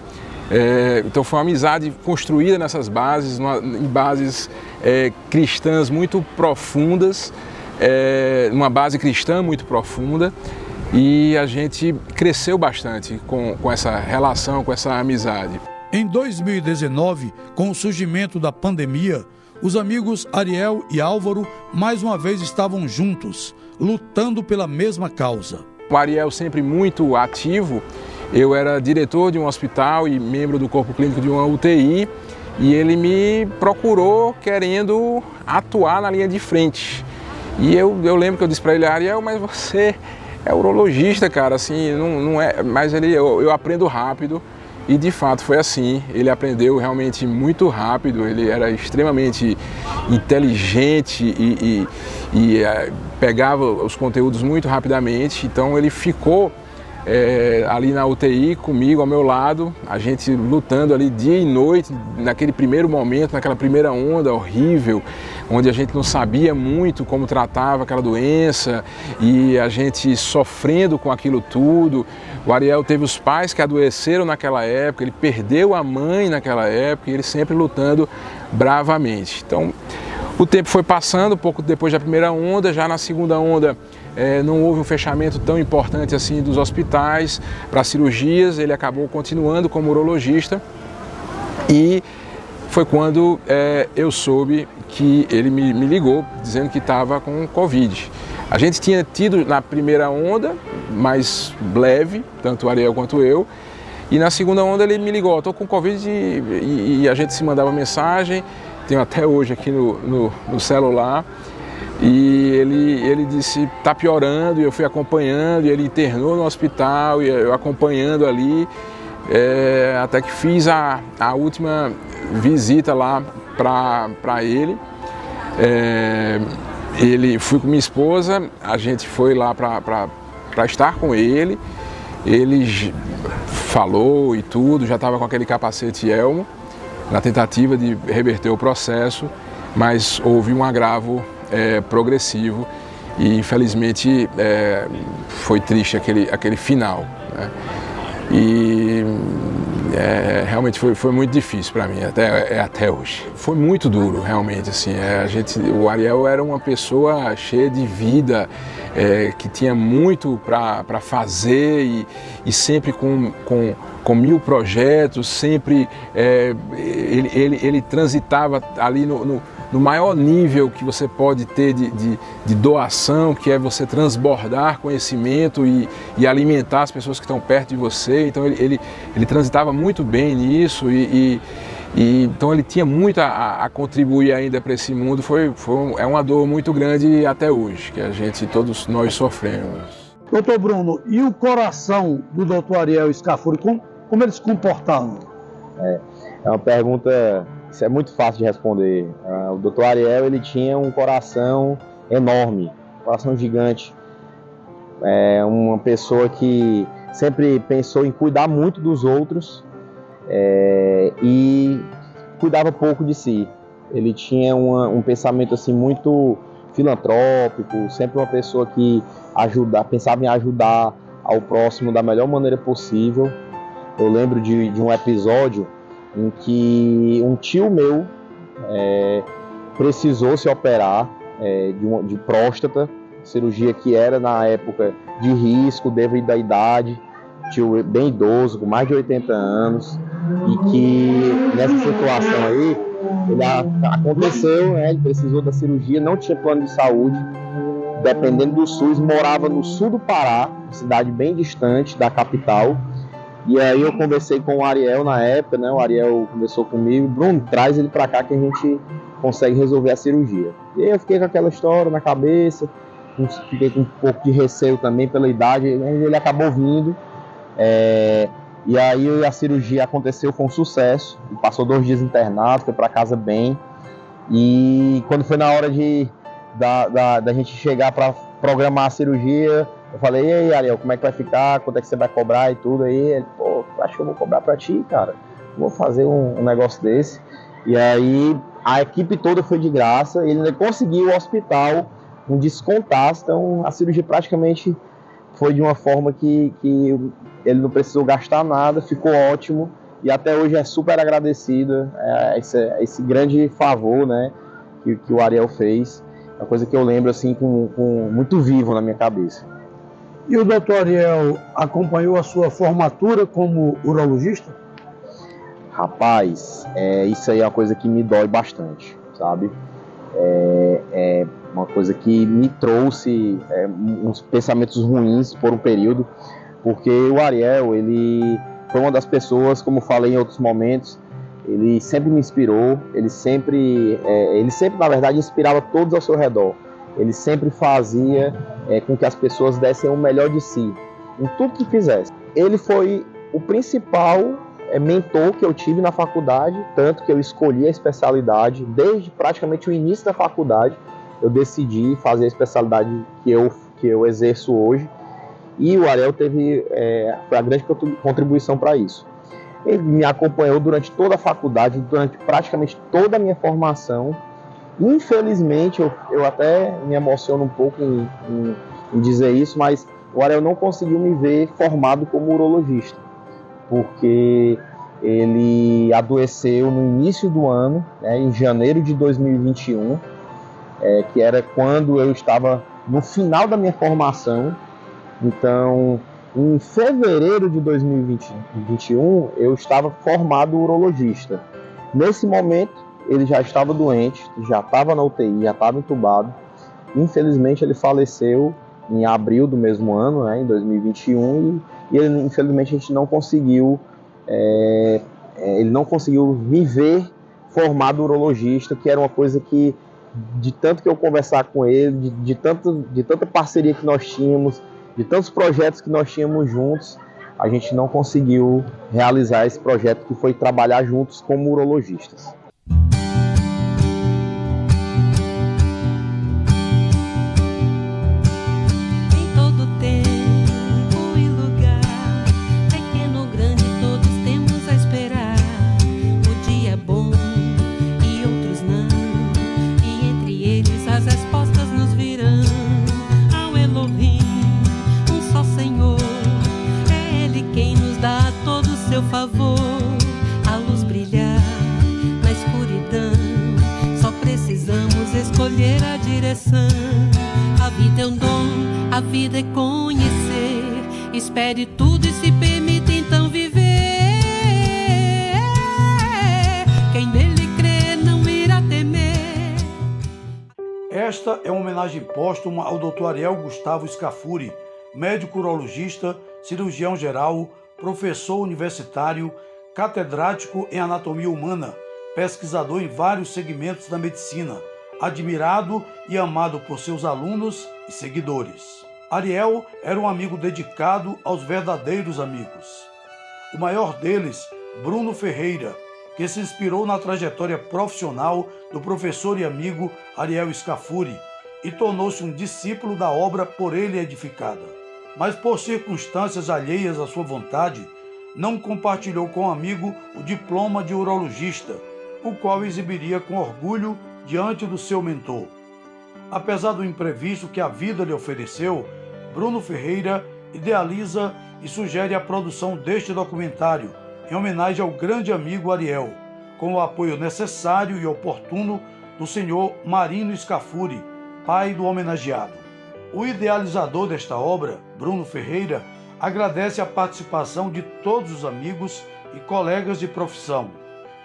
Então foi uma amizade construída nessas bases, em bases cristãs muito profundas, uma base cristã muito profunda, e a gente cresceu bastante com essa relação, com essa amizade. Em 2019, com o surgimento da pandemia, os amigos Ariel e Álvaro mais uma vez estavam juntos, lutando pela mesma causa. O Ariel sempre muito ativo. Eu era diretor de um hospital e membro do corpo clínico de uma UTI, e ele me procurou querendo atuar na linha de frente. E eu lembro que eu disse para ele: Ariel, mas você é urologista, cara, assim, não é... Mas eu aprendo rápido, e de fato foi assim. Ele aprendeu realmente muito rápido, ele era extremamente inteligente e pegava os conteúdos muito rapidamente, então ele ficou ali na UTI comigo, ao meu lado, a gente lutando ali dia e noite, naquele primeiro momento, naquela primeira onda horrível, onde a gente não sabia muito como tratava aquela doença e a gente sofrendo com aquilo tudo. O Ariel teve os pais que adoeceram naquela época, ele perdeu a mãe naquela época e ele sempre lutando bravamente. Então, o tempo foi passando, pouco depois da primeira onda, já na segunda onda não houve um fechamento tão importante assim dos hospitais para cirurgias, ele acabou continuando como urologista e foi quando eu soube que ele me ligou dizendo que estava com Covid. A gente tinha tido na primeira onda, mais leve, tanto o Ariel quanto eu, e na segunda onda ele me ligou: estou com Covid, e a gente se mandava mensagem, tenho até hoje aqui no celular. E ele disse: tá piorando, e eu fui acompanhando, e ele internou no hospital, e eu acompanhando ali, até que fiz a última visita lá para ele. Fui com minha esposa, a gente foi lá para estar com ele, ele falou e tudo, já estava com aquele capacete elmo, na tentativa de reverter o processo, mas houve um agravo progressivo e infelizmente foi triste aquele final, né? E realmente foi muito difícil para mim até hoje. Foi muito duro, realmente, assim. O Ariel era uma pessoa cheia de vida, que tinha muito para fazer e sempre com mil projetos, sempre ele transitava ali no maior nível que você pode ter de doação, que é você transbordar conhecimento e alimentar as pessoas que estão perto de você. Então ele transitava muito bem nisso e então ele tinha muito a contribuir ainda para esse mundo. É uma dor muito grande até hoje, que todos nós sofremos. Doutor Bruno, e o coração do doutor Ariel Scafuri, como ele se comportava? É uma pergunta... Isso é muito fácil de responder. O Dr. Ariel, ele tinha um coração enorme, um coração gigante. Uma pessoa que sempre pensou em cuidar muito dos outros e cuidava pouco de si. Ele tinha um pensamento assim muito filantrópico, sempre uma pessoa que pensava em ajudar ao próximo da melhor maneira possível. Eu lembro de um episódio em que um tio meu precisou se operar de próstata, cirurgia que era na época de risco devido à idade, tio bem idoso, com mais de 80 anos, e que nessa situação aí, aconteceu, ele precisou da cirurgia, não tinha plano de saúde, dependendo do SUS, morava no sul do Pará, cidade bem distante da capital. E aí eu conversei com o Ariel na época, né? O Ariel conversou comigo: Bruno, traz ele pra cá que a gente consegue resolver a cirurgia. E aí eu fiquei com aquela história na cabeça, fiquei com um pouco de receio também pela idade, mas ele acabou vindo. E aí a cirurgia aconteceu com sucesso, ele passou 2 dias internado, foi pra casa bem. E quando foi na hora da gente chegar para programar a cirurgia, eu falei: e aí, Ariel, como é que vai ficar? Quanto é que você vai cobrar e tudo? Aí ele: pô, acho que eu vou cobrar para ti, cara. Vou fazer um negócio desse. E aí a equipe toda foi de graça. Ele ainda conseguiu o hospital um descontaço. Então a cirurgia praticamente foi de uma forma que ele não precisou gastar nada. Ficou ótimo. E até hoje é super agradecido esse grande favor, né, que o Ariel fez. É uma coisa que eu lembro assim com muito vivo na minha cabeça. E o doutor Ariel acompanhou a sua formatura como urologista? Rapaz, isso aí é uma coisa que me dói bastante, sabe? é uma coisa que me trouxe uns pensamentos ruins por um período, porque o Ariel, ele foi uma das pessoas, como falei em outros momentos, ele sempre me inspirou, ele sempre na verdade inspirava todos ao seu redor. Ele sempre fazia com que as pessoas dessem o melhor de si, em tudo que fizesse. Ele foi o principal mentor que eu tive na faculdade, tanto que eu escolhi a especialidade, desde praticamente o início da faculdade, eu decidi fazer a especialidade que eu exerço hoje, e o Ariel foi a grande contribuição para isso. Ele me acompanhou durante toda a faculdade, durante praticamente toda a minha formação. Infelizmente, eu até me emociono um pouco em dizer isso, mas o Ariel não conseguiu me ver formado como urologista, porque ele adoeceu no início do ano, em janeiro de 2021, que era quando eu estava no final da minha formação. Então, em fevereiro de 2021, eu estava formado urologista. Nesse momento, ele já estava doente, já estava na UTI, já estava entubado. Infelizmente, ele faleceu em abril do mesmo ano, em 2021, e ele, infelizmente, a gente não conseguiu, ele não conseguiu me ver formado urologista, que era uma coisa que, de tanto que eu conversar com ele, de tanta parceria que nós tínhamos, de tantos projetos que nós tínhamos juntos, a gente não conseguiu realizar esse projeto, que foi trabalhar juntos como urologistas. A luz brilhar na escuridão, só precisamos escolher a direção. A vida é um dom, a vida é conhecer. Espere tudo e se permita então viver. Quem nele crê não irá temer. Esta é uma homenagem póstuma ao Dr. Ariel Gustavo Scafuri, médico urologista, cirurgião geral, professor universitário, catedrático em anatomia humana, pesquisador em vários segmentos da medicina, admirado e amado por seus alunos e seguidores. Ariel era um amigo dedicado aos verdadeiros amigos. O maior deles, Bruno Ferreira, que se inspirou na trajetória profissional do professor e amigo Ariel Scafuri e tornou-se um discípulo da obra por ele edificada. Mas por circunstâncias alheias à sua vontade, não compartilhou com o amigo o diploma de urologista, o qual exibiria com orgulho diante do seu mentor. Apesar do imprevisto que a vida lhe ofereceu, Bruno Ferreira idealiza e sugere a produção deste documentário, em homenagem ao grande amigo Ariel, com o apoio necessário e oportuno do senhor Marino Scafuri, pai do homenageado. O idealizador desta obra, Bruno Ferreira, agradece a participação de todos os amigos e colegas de profissão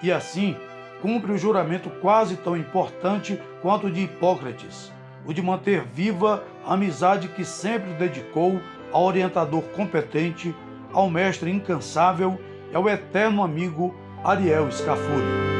e, assim, cumpre o juramento quase tão importante quanto o de Hipócrates, o de manter viva a amizade que sempre dedicou ao orientador competente, ao mestre incansável e ao eterno amigo Ariel Scafuri.